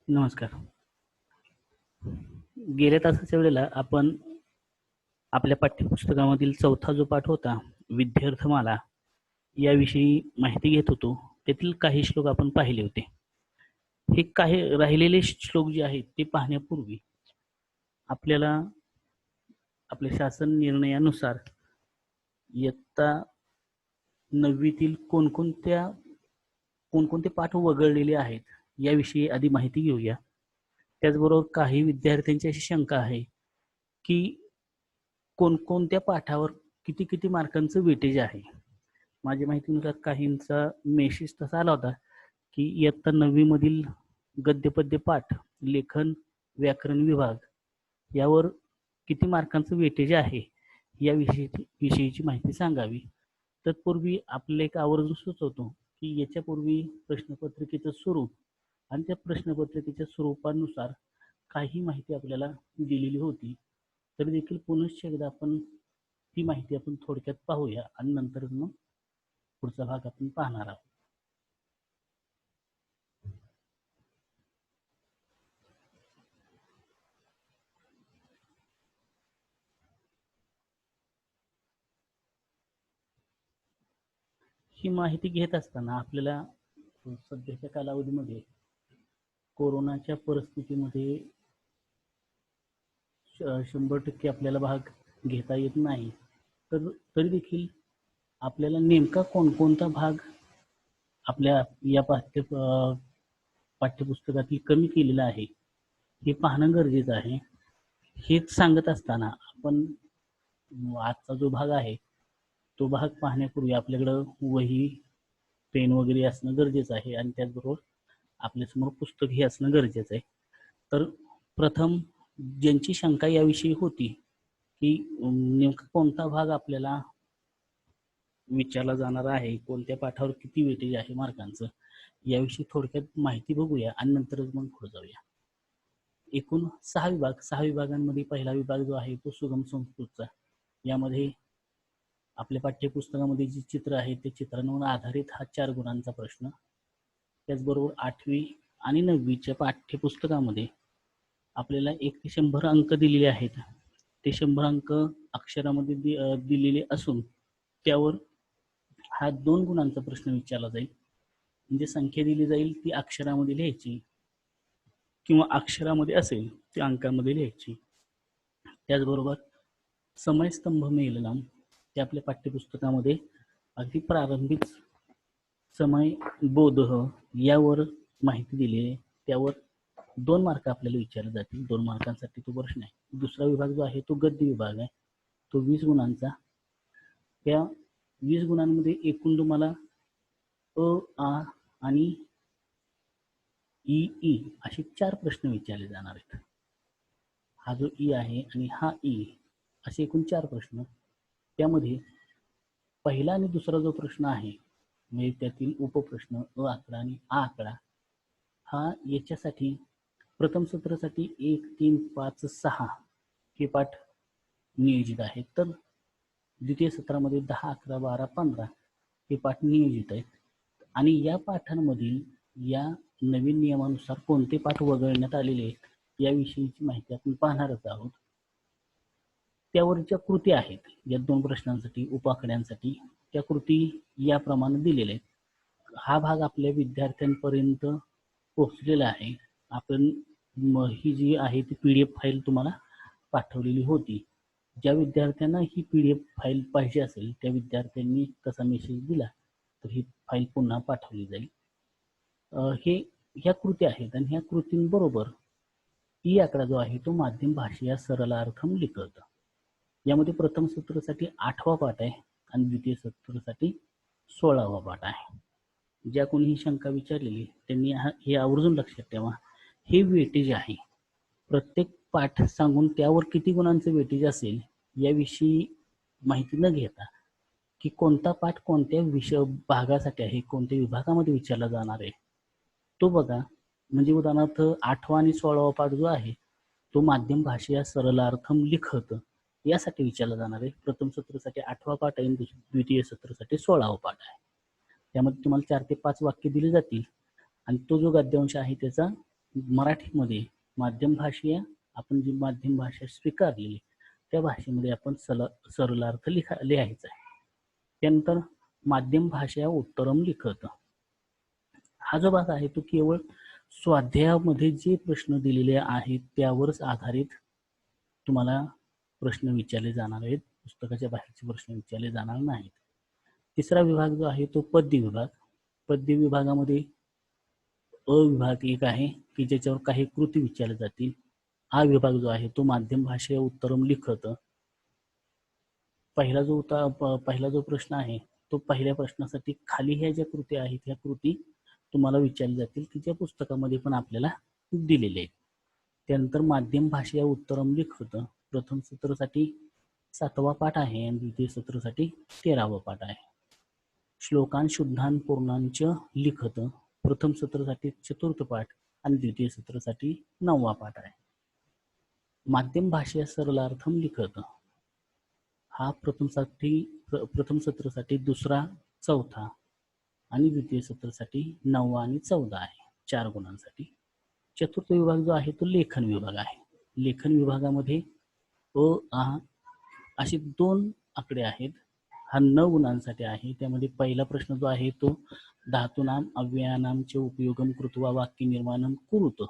नमस्कार. गेल्या तासाच्या वेळेला आपण आपल्या पाठ्यपुस्तकामधील चौथा जो पाठ होता, विद्यार्थमाला याविषयी माहिती घेत होतो. त्यातील काही श्लोक आपण पाहिले होते. हे काही राहिलेले श्लोक जे आहेत ते पाहण्यापूर्वी आपल्याला आपल्या शासन निर्णयानुसार इयत्ता 9वीतील कोणकोणते पाठ वगळलेले आहेत याविषयी आधी माहिती घेऊया. त्याचबरोबर काही विद्यार्थ्यांची अशी शंका आहे की कोणकोणत्या पाठावर किती किती मार्कांचं वेटेज आहे. माझ्या माहितीनुसार काहींचा मेसेज तसा आला होता की इयत्ता 9वी मधील गद्यपद्य पाठ, लेखन, व्याकरण विभाग यावर किती मार्कांचं वेटेज आहे या विषयीची माहिती सांगावी. तत्पूर्वी आपले एक आवर्जून सुचवतो की याच्यापूर्वी प्रश्नपत्रिकेचं स्वरूप आणि त्या प्रश्नपत्रिकेच्या स्वरूपानुसार काही माहिती आपल्याला दिलेली होती. तरी देखील पुनश्च एकदा आपण ती माहिती आपण थोडक्यात पाहूया आणि नंतर मग पुढचा भाग आपण पाहणार आहोत. ही माहिती घेत असताना आपल्याला सध्याच्या कालावधीमध्ये कोरोनाच्या परिस्थितीमध्ये 100% आपल्याला भाग घेता येत नाही. तर तरी देखील आपल्याला नेमका कोणकोणता भाग आपल्या या पाठ्यपुस्तकातील कमी केलेला आहे हे पाहणं गरजेचं आहे. हेच सांगत असताना आपण आजचा जो भाग आहे तो भाग पाहण्यापूर्वी आपल्याकडं वही, पेन वगैरे असणं गरजेचं आहे आणि त्याचबरोबर आपल्यासमोर पुस्तक हे असणं गरजेचं आहे. तर प्रथम ज्यांची शंका याविषयी होती की नेमका कोणता भाग आपल्याला विचारला जाणार आहे, कोणत्या पाठावर किती वेटेज आहे मार्कांचं, याविषयी थोडक्यात माहिती बघूया आणि नंतरच मग पुढे जाऊया. एकूण 6 विभागांमध्ये पहिला विभाग जो आहे तो सुगम संस्कृतचा. यामध्ये आपल्या पाठ्यपुस्तकामध्ये जी चित्र आहे ते चित्रांवर आधारित हा 4 गुणांचा प्रश्न. त्याचबरोबर 8वी आणि 9वीच्या पाठ्यपुस्तकामध्ये आपल्याला 1 ते 100 अंक दिलेले आहेत. ते 100 अंक अक्षरामध्ये दिलेले असून त्यावर हा 2 गुणांचा प्रश्न विचारला जाईल. म्हणजे संख्या दिली जाईल ती अक्षरामध्ये लिहायची किंवा अक्षरामध्ये असेल ती अंकामध्ये लिहायची. त्याचबरोबर समयस्तंभ मेलनम ते आपल्या पाठ्यपुस्तकामध्ये अगदी प्रारंभिक समय बोध यावर माहिती दिली आहे. त्यावर 2 मार्क आपल्याला विचारले जातील. 2 मार्कांसाठी तो प्रश्न आहे. दुसरा विभाग जो आहे तो गद्य विभाग आहे. तो 20 गुणांचा. त्या 20 गुणांमध्ये एकूण तुम्हाला अ, आ आणि ई असे 4 प्रश्न विचारले जाणार आहेत. हा जो ई आहे आणि हा ई असे एकूण 4 प्रश्न. त्यामध्ये पहिला आणि दुसरा जो प्रश्न आहे म्हणजे त्यातील उपप्रश्न अ आकडा आणि आ आकडा हा याच्यासाठी प्रथम सत्रासाठी 1, 3, 5, 6 हे पाठ नियोजित आहेत. तर द्वितीय सत्रामध्ये 10, 11, 12, 15 हे पाठ नियोजित आहेत. आणि या पाठांमधील या नवीन नियमानुसार कोणते पाठ वगळण्यात आलेले आहेत याविषयीची माहिती आपण पाहणारच आहोत. त्यावर ज्या कृती आहेत या 2 प्रश्नांसाठी उपाकड्यांसाठी त्या कृती याप्रमाणे दिलेल्या आहेत. हा भाग आपल्या विद्यार्थ्यांपर्यंत पोहोचलेला आहे. आपण ही जी आहे ती PDF फाईल तुम्हाला पाठवलेली होती. ज्या विद्यार्थ्यांना ही PDF फाईल पाहिजे असेल त्या विद्यार्थ्यांनी तसा मेसेज दिला तर ही फाईल पुन्हा पाठवली जाईल. ह्या कृती आहेत आणि ह्या कृतींबरोबर ई आकडा जो आहे तो माध्यम भाषेया सरलार्थम लिखत. यामध्ये प्रथम सत्रासाठी 8वा पाठ आहे आणि द्वितीय सत्रासाठी 16वा पाठ आहे. ज्या कोणी ही शंका विचारलेली त्यांनी हे आवर्जून लक्षात ठेवा. हे वेटेज आहे. प्रत्येक पाठ सांगून त्यावर किती गुणांचं वेटेज असेल याविषयी माहिती न घेता की कोणता पाठ कोणत्या विषय भागासाठी आहे, कोणत्या विभागामध्ये विचारला जाणार आहे तो बघा. म्हणजे उदाहरणार्थ 8वा आणि 16वा पाठ जो आहे तो माध्यम भाषेया सरलार्थम लिखत यासाठी विचारला जाणार आहे. प्रथम सत्रासाठी 8वा पाठ आहे, द्वितीय सत्रासाठी 16वा पाठ आहे. त्यामध्ये तुम्हाला 4 ते 5 वाक्य दिली जातील आणि तो जो गद्यांश आहे त्याचा मराठीमध्ये माध्यम भाषेया आपण जी माध्यम भाषा स्वीकारलेली त्या भाषेमध्ये आपण सरलार्थ लिहायचा आहे. त्यानंतर माध्यम भाषा उत्तरम लिखत, हा जो भाग आहे तो केवळ स्वाध्यायामध्ये जे प्रश्न दिलेले आहेत त्यावरच आधारित तुम्हाला प्रश्न विचारले जाणार आहेत, पुस्तकाच्या बाहेरचे प्रश्न विचारले जाणार नाहीत. तिसरा विभाग जो आहे तो पद्य विभाग. पद्य विभागामध्ये अ विभाग एक आहे की ज्याच्यावर काही कृती विचारल्या जातील. हा विभाग जो आहे तो माध्यम भाषेया उत्तरम लिखत. पहिला जो प्रश्न आहे तो पहिल्या प्रश्नासाठी खाली ह्या ज्या कृती आहेत ह्या कृती तुम्हाला विचारल्या जातील की ज्या पुस्तकामध्ये पण आपल्याला दिलेले आहेत. त्यानंतर माध्यम भाषेया उत्तरम लिखत प्रथम सत्रासाठी 7वा पाठ आहे आणि द्वितीय सत्रासाठी 13वा पाठ आहे. श्लोकान शुद्धान पूर्णांच लिखत प्रथम सत्रासाठी 4थ पाठ आणि द्वितीय सत्रासाठी 9वा पाठ आहे. माध्यम भाषेया सरलार्थम लिखत हा प्रथम सत्रासाठी 2रा 4था आणि द्वितीय सत्रासाठी 9वा आणि 14 आहे, 4 गुणांसाठी. चतुर्थ विभाग जो आहे तो लेखन विभाग आहे. लेखन विभागामध्ये आ असे 2 आकडे आहेत. हा 9 गुणांसाठी आहे. त्यामध्ये पहिला प्रश्न जो आहे तो धातूनाम अव्ययानामचे उपयोगम कृत्वा वाक्य निर्माणम कुरुत.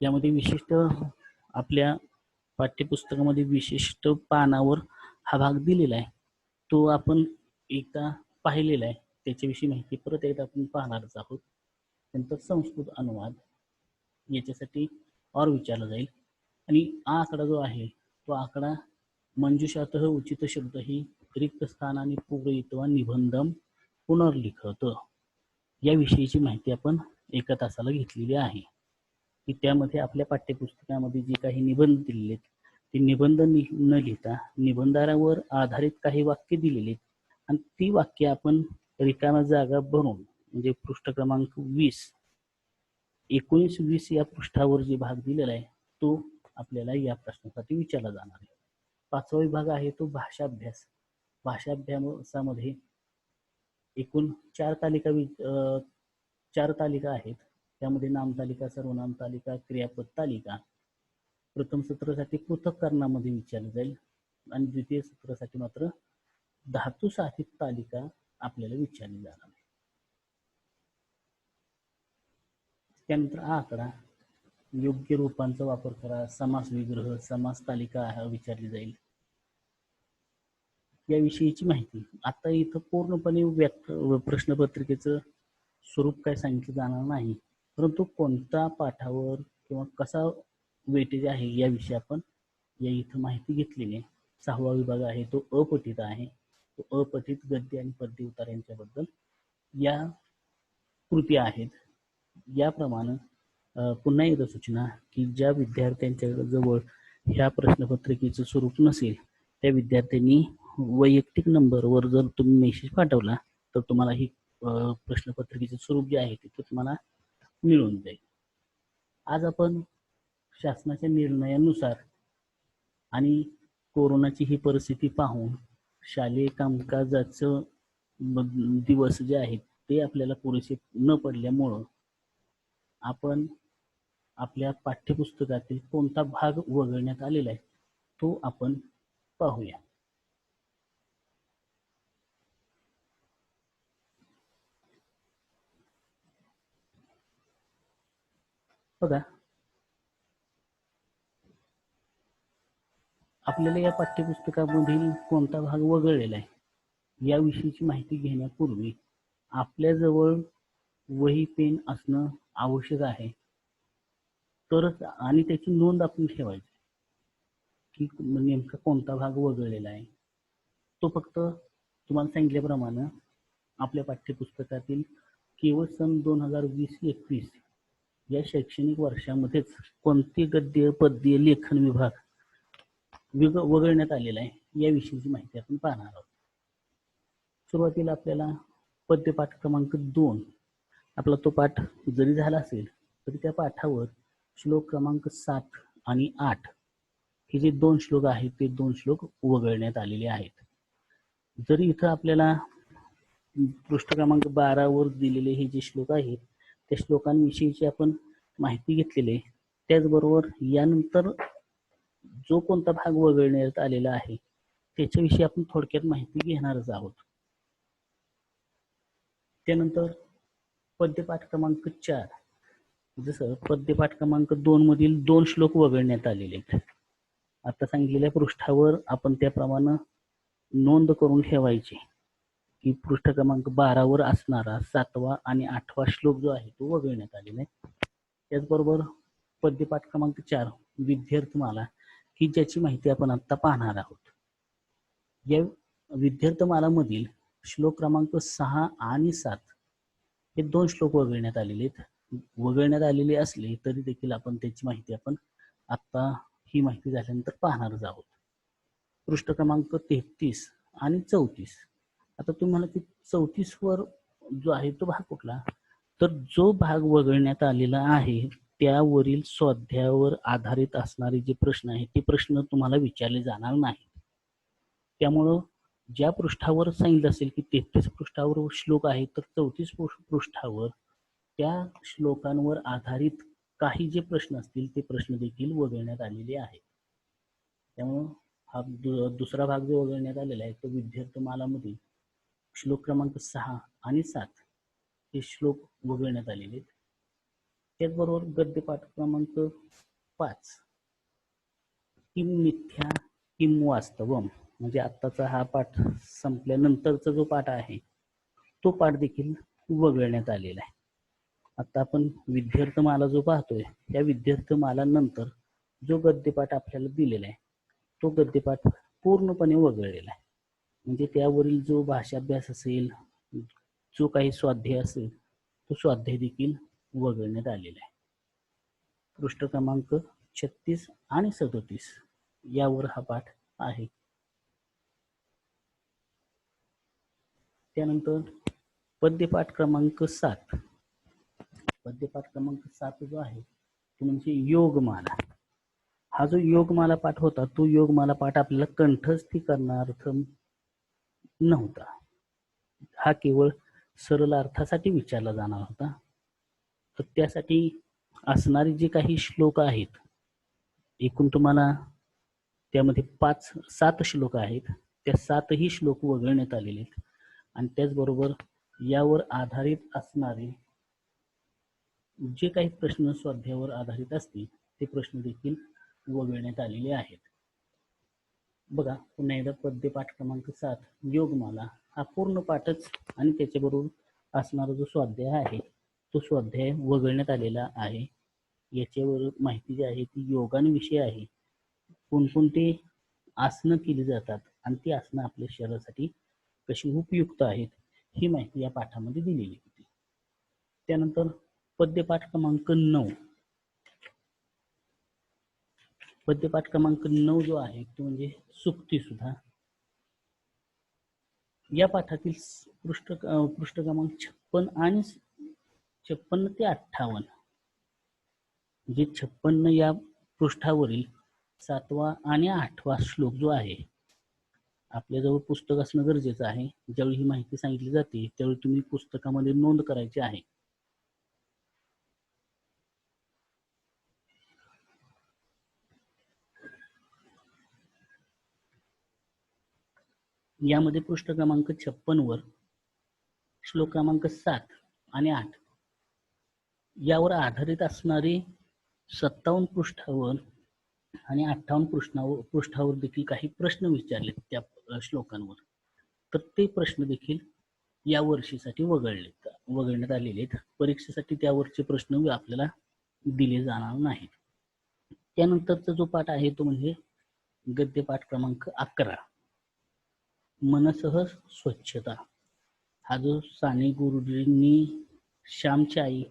यामध्ये विशिष्ट आपल्या पाठ्यपुस्तकामध्ये विशिष्ट पानावर हा भाग दिलेला आहे, तो आपण एकदा पाहिलेला आहे. त्याच्याविषयी माहिती परत एकदा आपण पाहणारच आहोत. नंतर संस्कृत अनुवाद याच्यासाठी और विचारला जाईल. आणि हा आकडा जो आहे तो आकडा मंजुषातः उचित शब्द ही रिक्त स्थानाने पूरयित्वा निबंधम पुनर्लिखत याविषयीची माहिती आपण एका तासाला घेतलेली आहे. की त्यामध्ये आपल्या पाठ्यपुस्तकामध्ये जे काही निबंध दिलेले ते निबंध न लिहिता निबंधावर आधारित काही वाक्य दिलेले आणि ती वाक्य आपण रिकाम्या जागा भरून म्हणजे पृष्ठ क्रमांक 19-20 या पृष्ठावर जे भाग दिलेला आहे तो आपल्याला या प्रश्नासाठी विचारला जाणार आहे. 5वा विभाग आहे तो भाषाभ्यास. भाषाभ्यासामध्ये एकूण 4 तालिका आहेत. त्यामध्ये नामतालिका, सर्वनाम तालिका, क्रियापद तालिका. प्रथम सत्रासाठी पृथक्करणामध्ये विचारले जाईल आणि द्वितीय सत्रासाठी मात्र धातू साधित तालिका आपल्याला विचारली जाणार आहे. त्यानंतर हा आकडा योग्य रूपांचा वापर करा, समास विग्रह, समास तालिका विचारली जाईल याविषयीची माहिती. आता इथं पूर्णपणे प्रश्नपत्रिकेचं स्वरूप काय सांगितलं जाणार नाही, परंतु कोणत्या पाठावर किंवा कसा वेटेज आहे याविषयी आपण या इथं माहिती घेतलेली आहे. 6वा विभाग आहे तो अपठित आहे. तो अपठित गद्य आणि पद्य उतार यांच्याबद्दल या कृती आहेत. याप्रमाणे पुन्हा एकदा सूचना की ज्या विद्यार्थ्यांच्या जवळ ह्या प्रश्नपत्रिकेचं स्वरूप नसेल त्या विद्यार्थ्यांनी वैयक्तिक नंबरवर जर तुम्ही मेसेज पाठवला तर तुम्हाला ही प्रश्नपत्रिकेचे स्वरूप जे आहे ते तुम्हाला मिळून जाईल. आज आपण शासनाच्या निर्णयानुसार आणि कोरोनाची ही परिस्थिती पाहून शालेय कामकाजाचं दिवस जे आहेत ते आपल्याला पुरेसे न पडल्यामुळं आपण आपल्या पाठ्यपुस्तकातील कोणता भाग वगळण्यात आलेला आहे तो आपण पाहूया. बघा, आपल्याला या पाठ्यपुस्तकामधील कोणता भाग वगळलेला आहे याविषयीची माहिती घेण्यापूर्वी आपल्याजवळ वही पेन असणं आवश्यक आहे. तरच आणि त्याची नोंद आपण ठेवायची की नेमका कोणता भाग वगळलेला आहे. तो फक्त तुम्हाला सांगितल्याप्रमाणे आपल्या पाठ्यपुस्तकातील केवळ सन 2020-21 या शैक्षणिक वर्षामध्येच कोणते गद्य पद्य लेखन विभाग वगळण्यात आलेला आहे याविषयीची माहिती आपण पाहणार आहोत. सुरुवातीला आपल्याला पद्यपाठ क्रमांक 2 आपला तो पाठ जरी झाला असेल तरी त्या पाठावर श्लोक क्रमांक 7 आणि 8 हे जे 2 श्लोक आहेत ते 2 श्लोक वगळण्यात आलेले आहेत. जरी इथं आपल्याला पृष्ठ क्रमांक 12 वर दिलेले हे जे श्लोक आहेत त्या श्लोकांविषयीची आपण माहिती घेतलेली आहे. त्याचबरोबर यानंतर जो कोणता भाग वगळण्यात आलेला आहे त्याच्याविषयी आपण थोडक्यात माहिती घेणारच आहोत. त्यानंतर पद्यपाठ क्रमांक 4, जसं पद्यपाठ क्रमांक 2 मधील 2 श्लोक वगळण्यात आलेले आहेत. आता सांगितलेल्या पृष्ठावर आपण त्याप्रमाणे नोंद करून ठेवायची की पृष्ठ क्रमांक 12 वर असणारा 7वा आणि 8वा श्लोक जो आहे तो वगळण्यात आलेला आहे. त्याचबरोबर पद्यपाठ क्रमांक 4 विद्यार्थीमाला ही ज्याची माहिती आपण आता पाहणार आहोत. या विद्यार्थीमाला मधील श्लोक क्रमांक 6 आणि 7 हे 2 श्लोक वगळण्यात आलेले आहेत. वगळण्यात आलेले असले तरी देखील आपण त्याची माहिती आपण आता ही माहिती झाल्यानंतर पाहणारच आहोत. पृष्ठ क्रमांक 33 आणि 34. आता तुम्हाला की 34 वर जो आहे तो भाग कुठला, तर जो भाग वगळण्यात आलेला आहे त्यावरील स्वाध्यायावर आधारित असणारे जे प्रश्न आहेत ते प्रश्न तुम्हाला विचारले जाणार नाही. त्यामुळं ज्या पृष्ठावर सांगितलं असेल की 33 पृष्ठावर श्लोक आहे तर 34 पृष्ठावर त्या श्लोकांवर आधारित काही जे प्रश्न असतील ते प्रश्न देखील वगळण्यात आलेले आहेत. त्यामुळं हा दुसरा भाग जो वगळण्यात आलेला आहे तो विद्यार्थीमालामध्ये श्लोक क्रमांक 6 आणि 7 हे श्लोक वगळण्यात आलेले आहेत. त्याचबरोबर गद्यपाठ क्रमांक 5 किम मिथ्या किम वास्तवम, म्हणजे आत्ताचा हा पाठ संपल्यानंतरचा जो पाठ आहे तो पाठ देखील वगळण्यात आलेला आहे. आता आपण विद्यार्थीमाला जो पाहतोय त्या विद्यार्थीमालानंतर जो गद्यपाठ आपल्याला दिलेला आहे तो गद्यपाठ पूर्णपणे वगळलेला आहे. म्हणजे त्यावरील जो भाषाभ्यास असेल, जो काही स्वाध्याय असेल तो स्वाध्याय देखील वगळण्यात आलेला आहे. पृष्ठ क्रमांक 36 आणि 37 यावर हा पाठ आहे. त्यानंतर पद्यपाठ क्रमांक 7. पद्यपाठ क्रमांक 7 जो आहे तो म्हणजे योगमाला. हा जो योगमाला पाठ होता तो योगमाला पाठ आपल्याला कंठस्थी करणार्थ नव्हता. हा केवळ सरळ अर्थासाठी विचारला जाणार होता. तर त्यासाठी असणारे जे काही श्लोक आहेत, एकूण तुम्हाला त्यामध्ये 7 श्लोक आहेत, त्या 7ही श्लोक वगळण्यात आलेले आहेत. आणि त्याचबरोबर यावर आधारित असणारे जे काही प्रश्न स्वाध्यायावर आधारित असतील ते प्रश्न देखील वगळण्यात आलेले आहेत. बघा पुन्हा एकदा पद्यपाठ क्रमांक 7 योगमाला हा पूर्ण पाठच आणि त्याच्याबरोबर असणारा जो स्वाध्याय आहे तो स्वाध्याय वगळण्यात आलेला आहे. याच्यावर माहिती जी आहे ती योगांविषयी आहे. कोणकोणते आसनं केली जातात आणि ती आसनं आपल्या शरीरासाठी कशी उपयुक्त आहेत ही माहिती या पाठामध्ये दिलेली होती. त्यानंतर पद्यपाठ क्रमांक 9. पद्यपाठ क्रमांक 9 जो आहे तो म्हणजे सुक्ती सुद्धा. या पाठातील पृष्ठ क्रमांक 56 आणि 56 ते 58, जे 56 या पृष्ठावरील 7वा आणि 8वा श्लोक जो आहे, आपल्याजवळ पुस्तक असणं गरजेचं आहे. ज्यावेळी ही माहिती सांगितली जाते त्यावेळी तुम्ही पुस्तकामध्ये नोंद करायची आहे. यामध्ये पृष्ठ क्रमांक 56 वर श्लोक क्रमांक 7 आणि 8 यावर आधारित असणारे 57 पृष्ठावर आणि 58 पृष्ठावर देखील काही प्रश्न विचारले त्या श्लोकांवर. तर ते प्रश्न देखील या वर्षीसाठी वगळण्यात आलेले आहेत. परीक्षेसाठी त्यावरचे प्रश्न आपल्याला दिले जाणार नाहीत. त्यानंतरचा जो पाठ आहे तो म्हणजे गद्यपाठ क्रमांक 11 मनसह स्वच्छता. हा जो साने गुरुजींनी श्यामची आई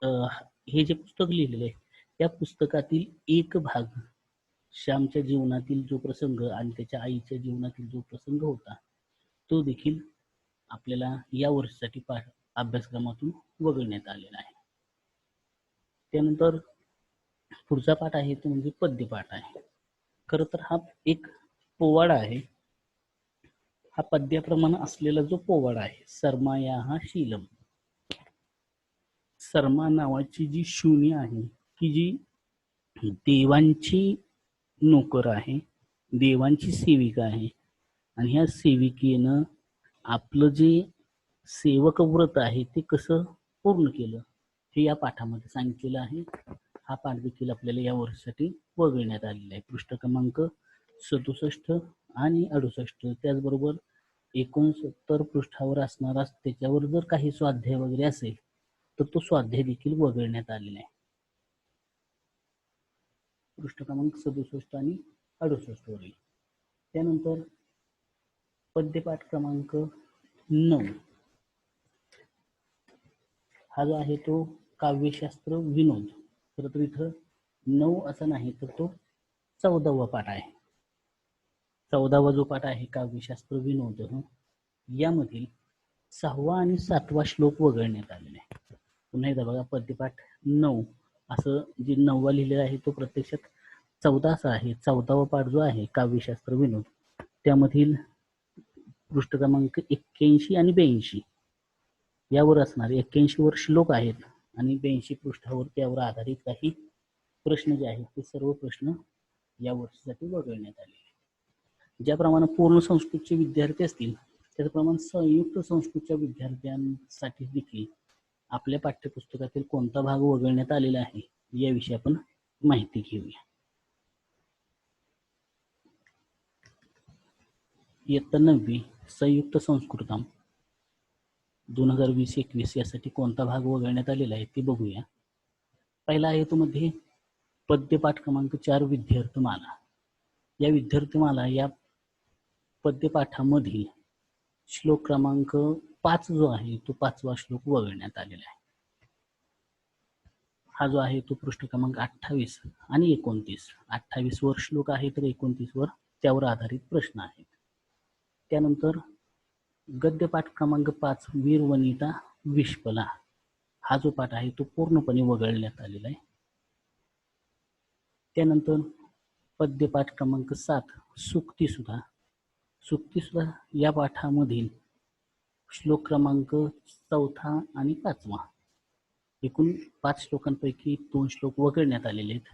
हे जे पुस्तक लिहिलेले आहे त्या पुस्तकातील एक भाग, श्यामच्या जीवनातील जो प्रसंग आणि त्याच्या आईच्या जीवनातील जो प्रसंग होता तो देखील आपल्याला या वर्षासाठी अभ्यासक्रमातून वगळण्यात आलेला आहे. त्यानंतर पुढचा पाठ आहे तो म्हणजे पद्यपाठ आहे. खरं तर हा एक पोवाडा आहे. हा पद्याप्रमाणे असलेला जो पोवाडा आहे, सरमाया हा शीलम. सरमा नावाची जी शून्य आहे की जी देवांची नोकर आहे, देवांची सेविका आहे आणि ह्या सेविकेनं आपलं जे सेवक व्रत आहे ते कसं पूर्ण केलं हे या पाठामध्ये सांगितलेलं आहे. हा पाठ देखील आपल्याला या वर्षासाठी वगळण्यात आलेला आहे. पृष्ठ क्रमांक 67 आणि 68 त्याचबरोबर 69 पृष्ठावर असणारा त्याच्यावर जर काही स्वाध्याय वगैरे असेल तर तो स्वाध्याय देखील वगळण्यात आलेला आहे. पृष्ठ क्रमांक 67 आणि 68 वरील. त्यानंतर पद्यपाठ क्रमांक 9 हा जो आहे तो काव्यशास्त्र विनोद. तर इथं 9 असं नाही तर तो 14वा पाठ आहे. 14वा जो पाठ आहे काव्यशास्त्र विनोद यामधील 6वा आणि 7वा श्लोक वगळण्यात आलेले आहे. पुन्हा एकदा बघा, पद्यपाठ 9 असं जे 9वा लिहिलेला आहे तो प्रत्यक्षात 14 असा आहे. 14वा पाठ जो आहे काव्यशास्त्र विनोद त्यामधील पृष्ठ क्रमांक 81 आणि 82 यावर असणारे 81 वर श्लोक आहेत आणि 82 पृष्ठावर त्यावर आधारित काही प्रश्न जे आहेत ते सर्व प्रश्न या वर्षासाठी वगळण्यात आले. ज्याप्रमाणे पूर्ण संस्कृतचे विद्यार्थी असतील त्याचप्रमाणे संयुक्त संस्कृतच्या विद्यार्थ्यांसाठी देखील आपल्या पाठ्यपुस्तकातील कोणता भाग वगळण्यात आलेला आहे याविषयी आपण माहिती घेऊया. इयत्ता 9वी संयुक्त संस्कृतम 2020-21 यासाठी कोणता भाग वगळण्यात आलेला आहे ते बघूया. पहिला आहे तो मध्ये पद्यपाठ क्रमांक 4 विद्यार्थीमाला. या विद्यार्थीमाला या पद्यपाठामधील श्लोक क्रमांक 5 जो आहे तो 5वा श्लोक वगळण्यात आलेला आहे. हा जो आहे तो पृष्ठ क्रमांक 28 आणि 29. 28 वर श्लोक आहे तर 29 वर त्यावर आधारित प्रश्न आहेत. त्यानंतर गद्यपाठ क्रमांक 5 वीर वनिता विश्पला. हा जो पाठ आहे तो पूर्णपणे वगळण्यात आलेला आहे. त्यानंतर पद्यपाठ क्रमांक 7 सुक्तीसुधा. सुक्तीसुधा या पाठामधील श्लोक क्रमांक 4 आणि 5. एकूण 5 श्लोकांपैकी 2 श्लोक वगळण्यात आलेले आहेत.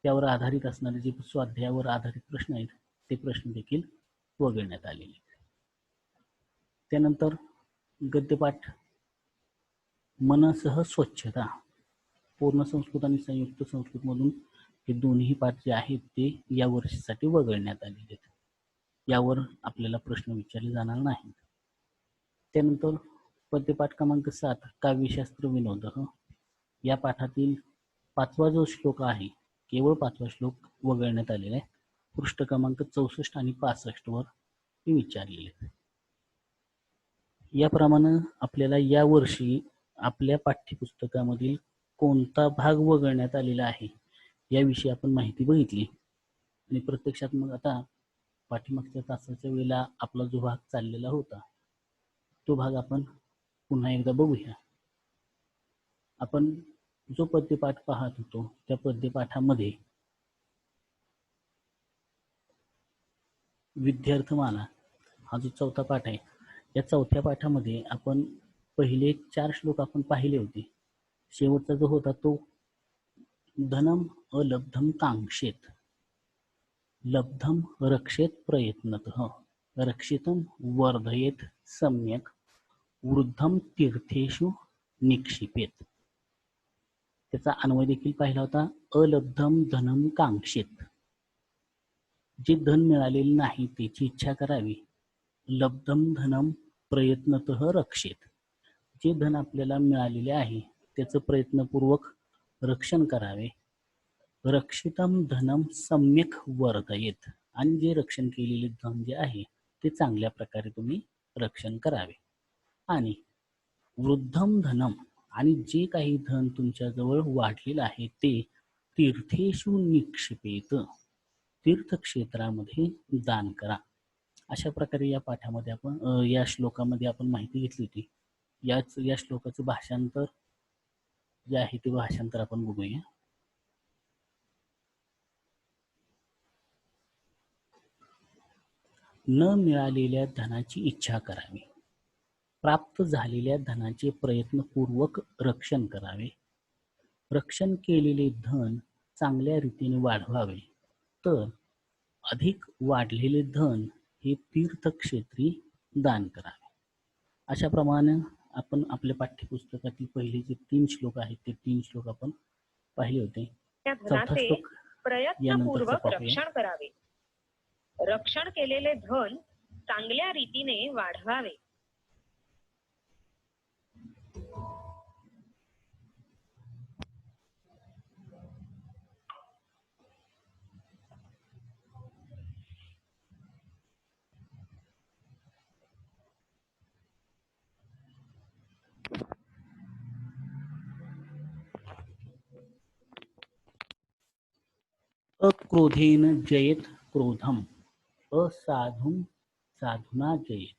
त्यावर आधारित असणारे जे स्वाध्यायावर आधारित प्रश्न आहेत ते प्रश्न देखील वगळण्यात आलेले आहेत. त्यानंतर गद्यपाठ मनसह स्वच्छता. पूर्ण संस्कृत आणि संयुक्त संस्कृत मधून हे दोन्ही पाठ जे आहेत ते या वर्षासाठी वगळण्यात आलेले आहेत. यावर आपल्याला प्रश्न विचारले जाणार नाहीत. त्यानंतर पद्यपाठ क्रमांक 7 काव्यशास्त्र विनोद. या पाठातील 5वा जो श्लोक आहे केवळ 5वा श्लोक वगळण्यात आलेला आहे. पृष्ठ क्रमांक 64 आणि 65 वर हे विचारलेले आहे. याप्रमाणे आपल्याला या वर्षी आपल्या पाठ्यपुस्तकामधील कोणता भाग वगळण्यात आलेला आहे याविषयी आपण माहिती बघितली. आणि प्रत्यक्षात मग आता पाठीमागच्या तासाच्या वेळेला आपला जो भाग चाललेला होता तो भाग आपण पुन्हा एकदा बघूया. आपण जो पद्यपाठ पाहत होतो त्या पद्यपाठामध्ये विद्यार्थीमाला हा जो 4था पाठ आहे या 4थ्या पाठामध्ये आपण पहिले 4 श्लोक आपण पाहिले होते. शेवटचा जो होता तो धनम अलब्धम कांक्षेत लब्धम रक्षेत प्रयत्नतः रक्षितम वर्धयेत सम्यक वृद्धम तीर्थेषु निक्षिपेत. त्याचा अन्वय देखील पाहिला होता. अलब्धम धनम कांक्षेत, जे धन मिळालेले नाही त्याची इच्छा करावी. लब्धम धनम प्रयत्नतः रक्षेत, जे धन आपल्याला मिळालेले आहे त्याचं प्रयत्नपूर्वक रक्षण करावे. रक्षितम धनम सम्यक वर्धयेत, आणि जे रक्षण केलेले धन जे आहे ते चांगल्या प्रकारे तुम्ही रक्षण करावे. आणि वृद्धम धनम, आणि जे काही धन तुमच्याजवळ वाढलेलं आहे ते तीर्थेषु निक्षिपेत, तीर्थक्षेत्रामध्ये दान करा. अशा प्रकारे या पाठामध्ये आपण या श्लोकामध्ये आपण माहिती घेतली होती. या श्लोकाचं भाषांतर जे आहे ते भाषांतर आपण बघूया. न मिळालेल्या धनाची इच्छा करावी. प्राप्त झालेल्या धनाचे प्रयत्नपूर्वक रक्षण करावे. रक्षण केलेले धन चांगल्या रीतीने वाढवावे, तर अधिक वाढलेले धन हे तीर्थक्षेत्री दान करावे. अशाप्रमाणे आपण आपल्या पाठ्यपुस्तकातील पहिले जे 3 श्लोक आहेत ते 3 श्लोक आपण पाहिले होते. चौथा श्लोक प्रयत्नपूर्वक रक्षण करावे. रक्षण केलेले धन चांगल्या रीतीने वाढवावे. अक्रोधेन जयेत क्रोधम, असाधुं साधुना जयेत.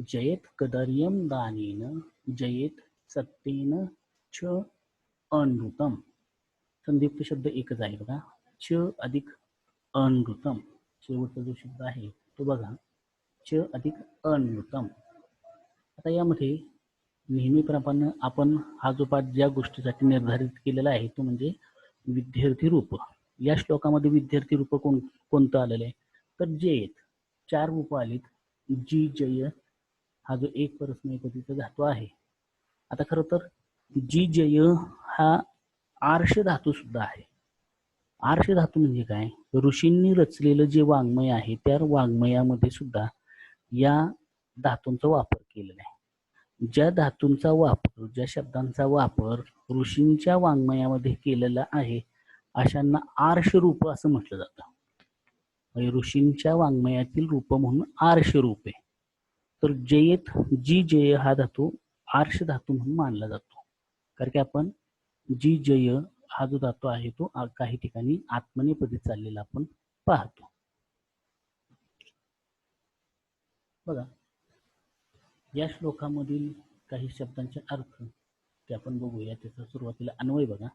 जयेत कदर्यम दानेन, जयेत सत्तेन च अनृतम. संयुक्त शब्द एकच आहे बघा. च अधिक अनृतम, शेवटचा जो शब्द आहे तो बघा, च अधिक अनृतम. आता यामध्ये नेहमीप्रमाणे आपण हा जो पाठ ज्या गोष्टीसाठी निर्धारित केलेला आहे तो म्हणजे विद्यार्थी रूप. या श्लोकामध्ये विद्यार्थी रूप कोणतं आलेलं आहे तर जयेत. 4 रूप आलीत. जी, जय हा जो एक परस्मै पदीचा धातू आहे. आता खरं तर जी, जय हा आर्ष धातू सुद्धा आहे. आर्ष धातू म्हणजे काय, ऋषींनी रचलेलं जे वाङ्मय आहे त्या वाङ्मयामध्ये सुद्धा या धातूंचा वापर केलेला आहे. ज्या धातूंचा वापर, ज्या शब्दांचा वापर ऋषींच्या वाङ्मयामध्ये केलेला आहे अशांना आर्ष रूप असं म्हटलं जातं. ऋषींच्या वाङ्मयातील रूप म्हणून आर्ष रूप आहे. तर जयेत, जी, जय हा धातू आर्ष धातू म्हणून मानला जातो. कारण की आपण जी, जय हा जो धातू आहे तो काही ठिकाणी आत्मनेपदी चाललेला आपण पाहतो. बघा, या श्लोकामधील काही शब्दांचे अर्थ ते आपण बघूया. त्याचा सुरुवातीला अन्वय बघा.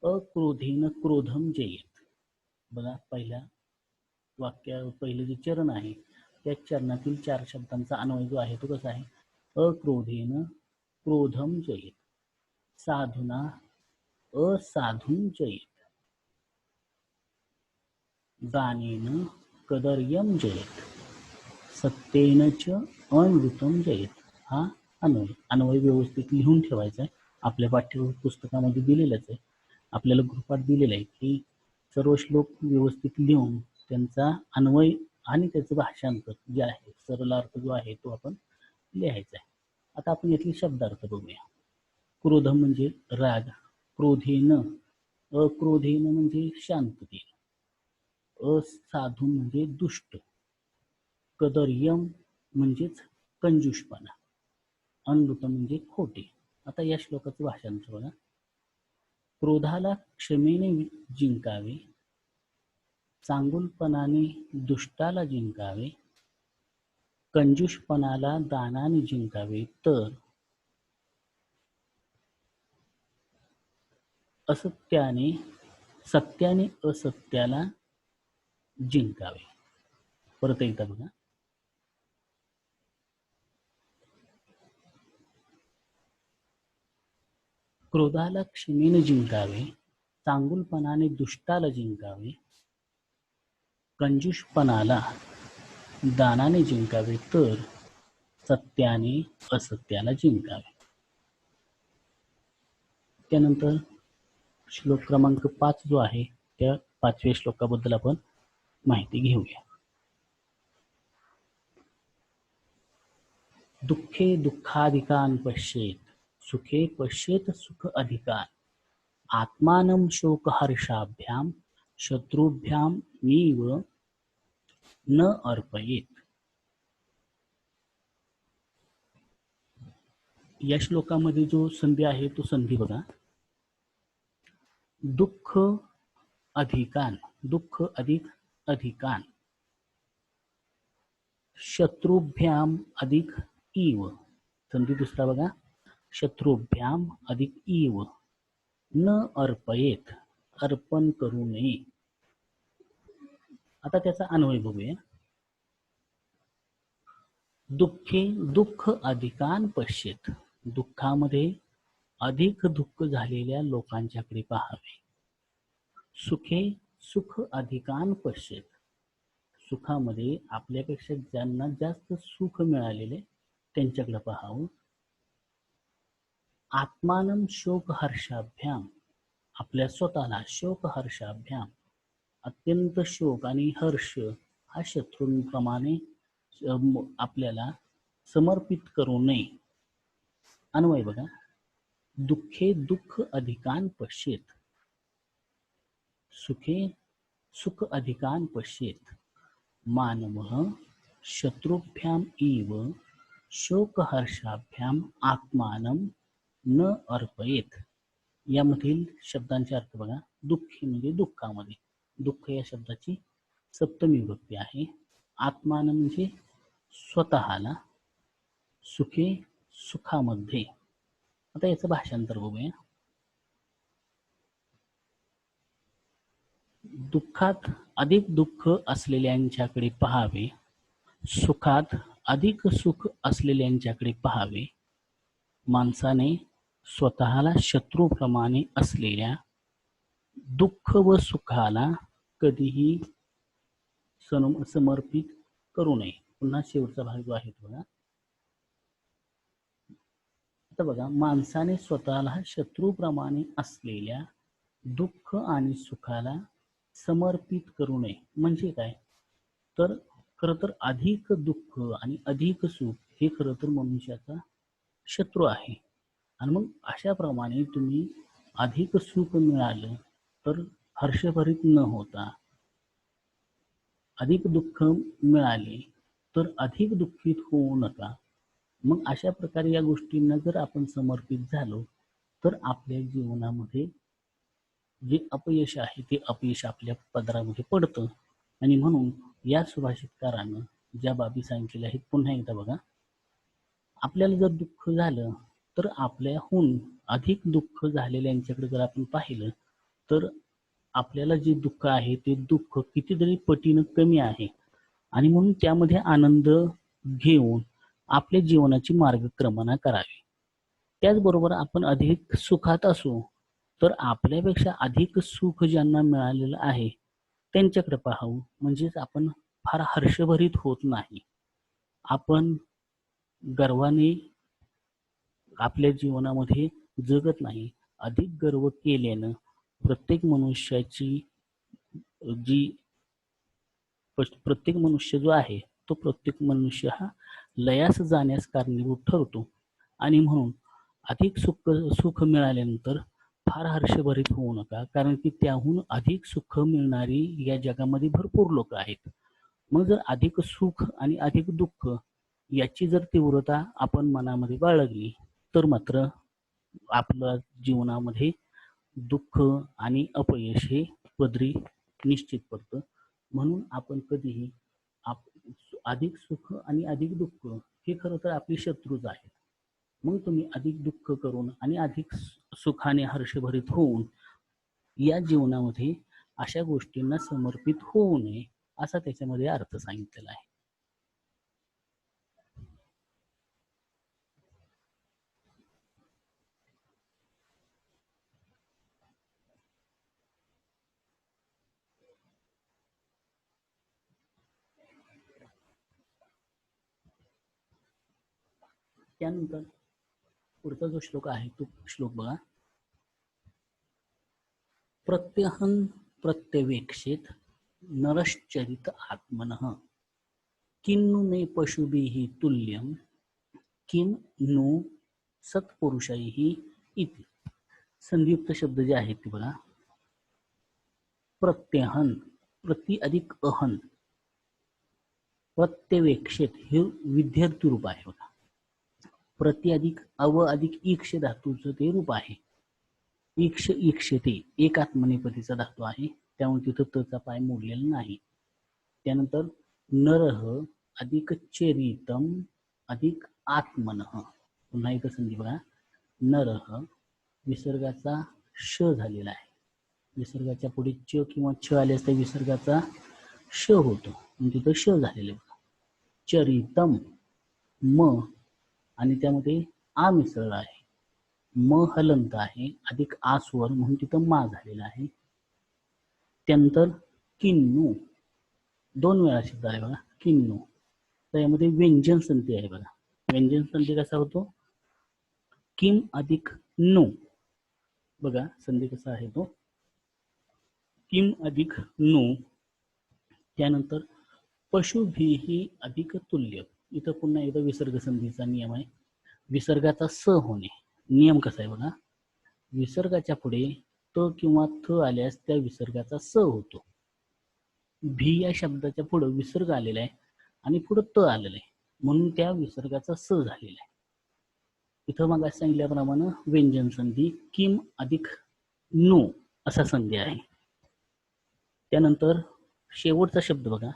अक्रोधेन क्रोधम जयेत. बघा, पहिल्या पहिलं जे चरण आहे त्या चरणातील 4 शब्दांचा अन्वय जो आहे तो कसा आहे. अक्रोधेन क्रोधम जयेत, साधुना असाधुं जयेत, दानेन कदर्यम जयेत, सत्तेन च अनृतम जयेत. हा अन्वय व्यवस्थित लिहून ठेवायचा आहे. आपल्या पाठ्यपुस्तकामध्ये दिलेलंच आहे, आपल्याला गृहपाठ दिलेला आहे की सर्व श्लोक व्यवस्थित लिहून त्यांचा अन्वय आणि त्याचं भाषांतर जे आहे, सरळ अर्थ जो आहे तो आपण लिहायचा आहे. आता आपण यातले शब्दार्थ बघूया. क्रोधम म्हणजे राग, क्रोधेन, अक्रोधेन म्हणजे शांततेने, असाधू म्हणजे दुष्ट, कदर्यम म्हणजेच कंजूषपणा, अनृत म्हणजे खोटे. आता या श्लोकाचं भाषांतर बघा. क्रोधाला क्षमेने जिंकावे, चांगुलपणाने दुष्टाला जिंकावे, कंजूषपणाला दानाने जिंकावे, तर सत्याने असत्याला जिंकावे. परत एकदा बघा. क्रोधाला क्षमेने जिंकावे, चांगुलपणाने दुष्टाला जिंकावे, कंजूषपणाला दानाने जिंकावे, तर सत्याने असत्याला जिंकावे. त्यानंतर श्लोक क्रमांक 5 जो आहे त्या 5व्या श्लोकाबद्दल आपण माहिती घेऊया. दुःखे दुःखाधिकान पश्येत, सुखे पश्येत सुख अधिकान, आत्मानं शोक हर्षाभ्याम, शत्रुभ्याम नीव न अर्पयेत. या श्लोकामध्ये जो संधी आहे तो संधी बघा. दुःख अधिकान, दुःख अधिक अधिकान, शत्रुभ्याम अधिक इव, संधी दुसरा बघा. शत्रुभ्याम अधिक इव, न अर्पयेत, अर्पण करू नये. आता त्याचा अन्वय बघूया. दुःखे दुःख अधिकान पश्येत. दुःखामध्ये अधिक दुःख झालेल्या लोकांच्याकडे पाहावे. सुखे सुख अधिकान पश्येत. सुखामध्ये आपल्यापेक्षा ज्यांना जास्त सुख मिळालेले त्यांच्याकडे पाहावं. आत्मानं शोक हर्षाभ्याम. आपल्या स्वतःला शोक हर्षाभ्याम, अत्यंत शोक आणि हर्ष हा शत्रूंप्रमाणे आपल्याला समर्पित करू नये. अन्वय बघा. दुःखे दुःख अधिकान पश्येत. सुखे सुख अधिकान पश्येत. मानवः शत्रुभ्याम इव शोकहर्षाभ्याम आत्मानं न अर्पयेत. यामधील शब्दांचे अर्थ बघा. दुःखी म्हणजे दुःखामध्ये, दुःख या शब्दाची सप्तमी विभक्ती आहे. आत्मान म्हणजे स्वतःला, सुखे सुखामध्ये. आता याचं भाषांतर बघूया. दुःखात अधिक दुःख असलेल्यांच्याकडे पाहावे, सुखात अधिक सुख असलेल्यांच्याकडे पाहावे. माणसाने स्वतःला शत्रूप्रमाणे असलेल्या दुःख व सुखाला कधीही समर्पित करू नये. पुन्हा शेवटचा भाग जो आहे बघा. आता बघा, माणसाने स्वतःला शत्रूप्रमाणे असलेल्या दुःख आणि सुखाला समर्पित करू नये. म्हणजे काय तर खरं तर अधिक दुःख आणि अधिक सुख हे खरं तर मनुष्याचा शत्रू आहे. आणि मग अशाप्रमाणे तुम्ही अधिक सुख मिळालं तर हर्षभरित न होता, अधिक दुःख मिळाले तर अधिक दुःखित होऊ नका. मग अशा प्रकारे या गोष्टींना जर आपण समर्पित झालो तर आपल्या जीवनामध्ये जे अपयश आहे ते अपयश आपल्या पदरामध्ये पडतं. आणि म्हणून या सुभाषितकारानं ज्या बाबी सांगितलेल्या आहेत पुन्हा एकदा बघा. आपल्याला जर दुःख झालं तर आपल्याहून अधिक दुःख झालेल्यांच्याकडे जर आपण पाहिलं तर आपल्याला जे दुःख आहे ते दुःख कितीतरी पटीनं कमी आहे. आणि म्हणून त्यामध्ये आनंद घेऊन आपल्या जीवनाची मार्गक्रमणा करावी. त्याचबरोबर आपण अधिक सुखात असू तर आपल्यापेक्षा अधिक सुख ज्यांना मिळालेलं आहे त्यांच्याकडे पाहावं. म्हणजेच आपण फार हर्षभरित होत नाही. आपण गर्वाने आपल्या जीवनामध्ये जगत नाही. अधिक गर्व केल्यानं प्रत्येक मनुष्याची प्रत्येक मनुष्य जो आहे तो प्रत्येक मनुष्य हा लयास जाण्यास कारणीभूत ठरतो. आणि म्हणून अधिक सुख मिळाल्यानंतर फार हर्षभरित होऊ नका, कारण की त्याहून अधिक सुख मिळणारी या जगामध्ये भरपूर लोक आहेत. मग जर अधिक सुख आणि अधिक दुःख याची जर तीव्रता आपण मनामध्ये बाळगली तर मात्र आपल्या जीवनामध्ये दुःख आणि अपयश हे पदरी निश्चित पडतं. म्हणून आपण कधीही अधिक सुख आणि अधिक दुःख हे खरं तर आपली शत्रूच आहेत. मग तुम्ही अधिक दुःख करून आणि अधिक सुखाने हर्षभरित होऊन या जीवनामध्ये अशा गोष्टींना समर्पित होऊ नये असा त्याच्यामध्ये अर्थ सांगितलेला आहे. त्यानंतर पुढचा जो श्लोक आहे तो श्लोक बघा. प्रत्यहं प्रत्यवेक्षेत नरश्चरित आत्मनः किन्नु मे पशुभिः तुल्यं किं नु सत्पुरुषैः इति. संयुक्त शब्द जे आहेत ते बघा. प्रत्यहन, प्रति अधिक अहन, प्रत्यवेक्षेत हे विद्यार्थी रूप आहे बघा. प्रति अधिक अव अधिक ईक्ष धातूचं ते रूप आहे. ईक्ष ईक्षते एक आत्मनेपदीचा धातू आहे, त्यामुळे तिथं तचा पाय मोडलेला नाही. त्यानंतर नरह अधिक चरितम अधिक आत्मनः. पुन्हा एकदा संधी बघा. नरह विसर्गाचा श झालेला आहे. विसर्गाच्या पुढे च किंवा छ आल्यास त्या विसर्गाचा श होतो, म्हणजे तिथं श झालेलं बघा. चरितम म आणि त्यामध्ये आ मिसळला आहे. म हलंत आहे अधिक आ स्वर म्हणून तिथं मा झालेला आहे. त्यानंतर किन्नू 2 वेळा शब्द आहे बघा, किन्नू. तर यामध्ये व्यंजन संधी आहे बघा. व्यंजन संधी कसा होतो? किम अधिक नु. बघा संधी कसा आहे तो, किम अधिक नु. त्यानंतर पशुभिही अधिक तुल्य. इथं पुन्हा एकदा विसर्ग संधीचा नियम आहे. विसर्गाचा स होणे. नियम कसा आहे बघा, विसर्गाच्या पुढे त किंवा थ आल्यास त्या विसर्गाचा स होतो. भी या शब्दाच्या पुढे विसर्ग आलेला आहे आणि पुढे त आलेला आहे म्हणून त्या विसर्गाचा स झालेला आहे. इथं मग सांगितल्याप्रमाणे व्यंजन संधी किम अधिक नो असा संधी आहे. त्यानंतर शेवटचा शब्द बघा,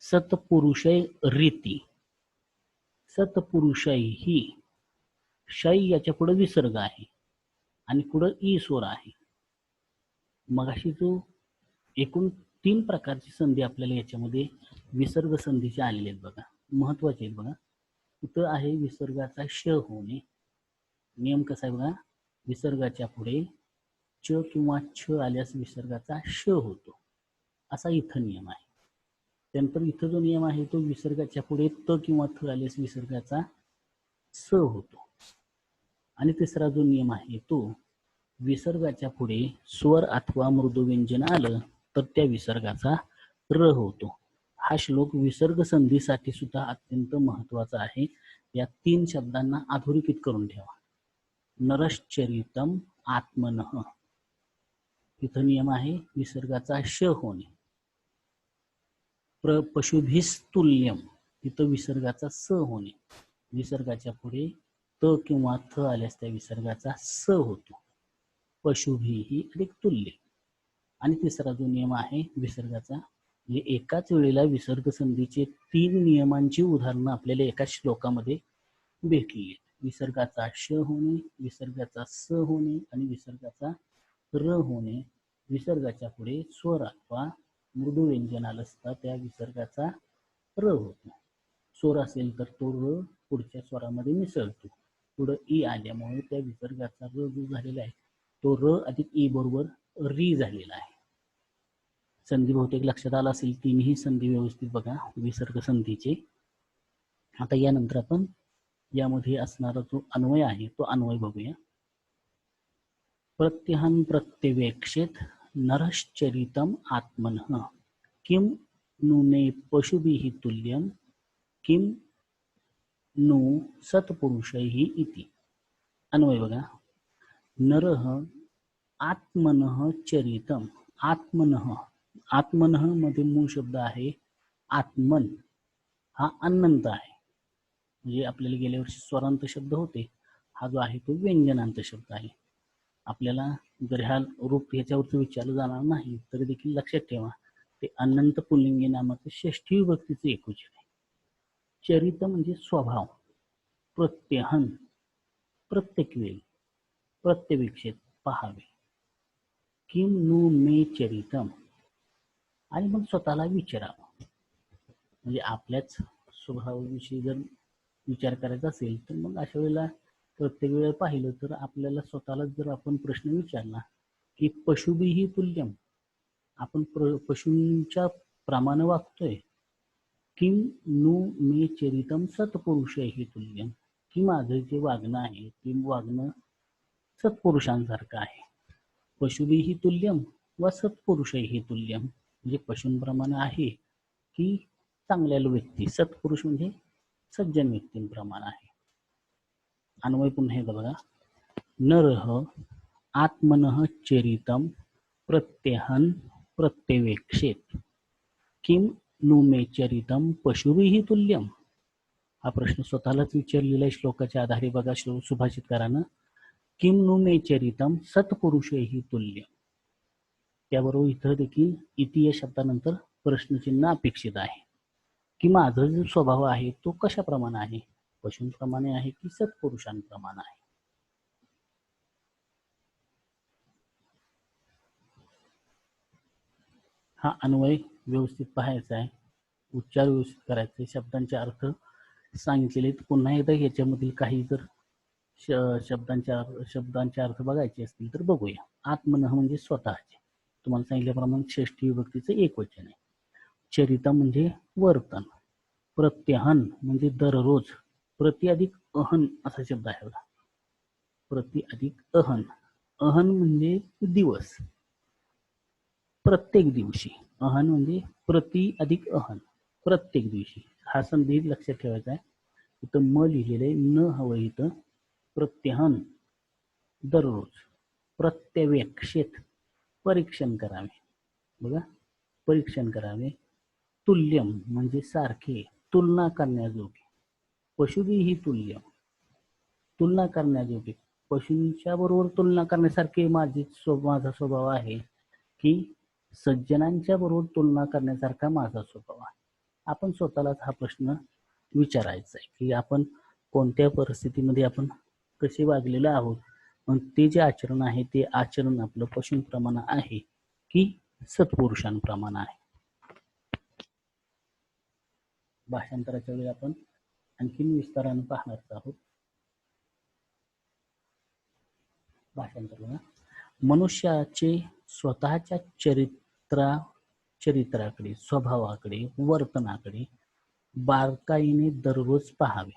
सत्पुरुषय रीती. सत्पुरुषय ही शै याच्या पुढे विसर्ग आहे आणि पुढे ई स्वर आहे. मग अशी जो एकूण 3 प्रकारची संधी आपल्याला याच्यामध्ये विसर्ग संधीचे आलेले आहेत बघा, महत्वाचे आहेत बघा. इथं आहे विसर्गाचा श होणे. नियम कसा आहे बघा, विसर्गाच्या पुढे च किंवा छ आल्यास विसर्गाचा श होतो, असा इथं नियम आहे. त्यानंतर इथं जो नियम आहे तो विसर्गाच्या पुढे त किंवा थ आल्यास विसर्गाचा स होतो. आणि तिसरा जो नियम आहे तो विसर्गाच्या पुढे स्वर अथवा मृदुव्यंजन आलं तर त्या विसर्गाचा र होतो. हा श्लोक विसर्ग संधीसाठी सुद्धा अत्यंत महत्वाचा आहे. या 3 शब्दांना अधोरेखित करून ठेवा. नरश्चरितम आत्मनः. इथं नियम आहे विसर्गाचा श होणे. पशुभिस्तुल्यम, तिथं विसर्गाचा स होणे. विसर्गाच्या पुढे त किंवा थ आल्यास त्या विसर्गाचा स होतो. पशुभिही अधिक तुल्य. आणि तिसरा जो नियम आहे विसर्गाचा, म्हणजे एकाच वेळेला विसर्ग संधीचे 3 नियमांची उदाहरणं आपल्याला एका श्लोकामध्ये भेटली. विसर्गाचा श होणे, विसर्गाचा स होणे आणि विसर्गाचा र होणे. विसर्गाच्या पुढे स्वर अथवा मृदू व्यंजन आलं असता त्या विसर्गाचा र होतो. स्वर असेल तर तो र पुढच्या स्वरामध्ये मिसळतो. पुढे ई आल्यामुळे त्या विसर्गाचा र जो झालेला आहे तो र अधिक ई बरोबर री झालेला आहे. संधी बहुतेक लक्षात आला असेल. 3ही संधी व्यवस्थित बघा विसर्ग संधीचे. आता यानंतर आपण यामध्ये असणारा जो अन्वय आहे तो अन्वय बघूया. प्रत्यहन प्रत्यवेक्षेत नरश्चरितम आत्मनः किम नुने पशुभिः तुल्यम किम नु सत्पुरुषैः इति. अन्वय बघा, नरः आत्मनः चरितम. आत्मनः, आत्मनः मध्ये मूळ शब्द आहे आत्मन. हा अनंत आहे, म्हणजे आपल्याला गेल्या वर्षी स्वरांत शब्द होते, हा जो आहे तो व्यंजनांत शब्द आहे. आपल्याला जर ह्या रूप ह्याच्यावरती विचारलं जाणार नाही तरी देखील लक्षात ठेवा ते अनंत पुल्लिंगी नामाचं षष्ठी विभक्तीचे एकवचन आहे. चरित म्हणजे स्वभाव. प्रत्यहन प्रत्येक वेळी, प्रत्यवेक्षेत पहावे. किम नु मे चरितम, आणि मग स्वतःला विचारावं. म्हणजे आपल्याच स्वभावाविषयी जर विचार करायचा असेल तर मग अशा वेळेला प्रत्येक वेळेला पाहिलं तर आपल्याला स्वतःला जर आपण प्रश्न विचारला की पशुभिः तुल्यम, आपण पशूंच्या प्रमाणे वागतोय. किम नु मे चरितम सत्पुरुषैः तुल्यम, की माझं जे वागणं आहे ते वागणं सत्पुरुषांसारखं आहे. पशुभिः तुल्यम व सत्पुरुषैः तुल्यम, म्हणजे पशूंप्रमाणे आहे की चांगल्या व्यक्ती, सत्पुरुष म्हणजे सज्जन व्यक्तींप्रमाणे आहे. अन्वय पुन्हा एकदा बघा. नरः आत्मनः चरितम प्रत्यहन प्रत्यवेक्षेत किम नु मे चरितम पशुभिः तुल्यम. हा प्रश्न स्वतःलाच विचारलेला आहे श्लोकाच्या आधारे बघा सुभाषितकारानं. किम नु मे चरितम सत्पुरुषैः तुल्यम. त्याबरोबर इथं देखील इति या शब्दानंतर प्रश्नचिन्ह अपेक्षित आहे की माझा जो स्वभाव आहे तो कशाप्रमाणे आहे, पशूंप्रमाणे आहे की सत्पुरुषांप्रमाणे आहे. हा अन्वय व्यवस्थित पाहायचा आहे, उच्चार व्यवस्थित करायचे, शब्दांचे अर्थ सांगितलेले आहेत. पुन्हा एकदा याच्यामधील काही जर शब्दांचे अर्थ बघायचे असतील तर बघूया. आत्मनः म्हणजे स्वतःचे, तुम्हाला सांगितल्याप्रमाणे षष्ठी विभक्तीचं एकवचन आहे. चरिता म्हणजे वर्तन. प्रत्यहन म्हणजे दररोज. प्रति अधिक अहन असा शब्द आहे बघा. प्रति अधिक अहन. अहन म्हणजे दिवस, प्रत्येक दिवशी. अहन म्हणजे प्रति अधिक अहन, प्रत्येक दिवशी. हा संधी लक्षात ठेवायचा आहे. इथं म लिहिलेलं आहे, न हवं इथं. प्रत्यहन दररोज. प्रत्यवेक्षित परीक्षण करावे, बघा परीक्षण करावे. तुल्यम म्हणजे सारखे, तुलना करण्याजोगे. पशुभिः तुल्यम, तुलना करण्याजोगे. पशूंच्या बरोबर तुलना करण्यासारखे माझा स्वभाव आहे की सज्जनांच्या बरोबर तुलना करण्यासारखा माझा स्वभाव आहे. आपण स्वतःलाच हा प्रश्न विचारायचा आहे की आपण कोणत्या परिस्थितीमध्ये आपण कसे वागलेलो आहोत. मग ते जे आचरण आहे ते आचरण आपलं पशूंप्रमाणे आहे की सत्पुरुषांप्रमाणे आहे. भाषांतराच्या वेळी आपण आणखीन विस्ताराने पाहणार आहोत. भाषांतर. मनुष्याचे स्वतःच्या चरित्राकडे, स्वभावाकडे, वर्तनाकडे बारकाईने दररोज पाहावे.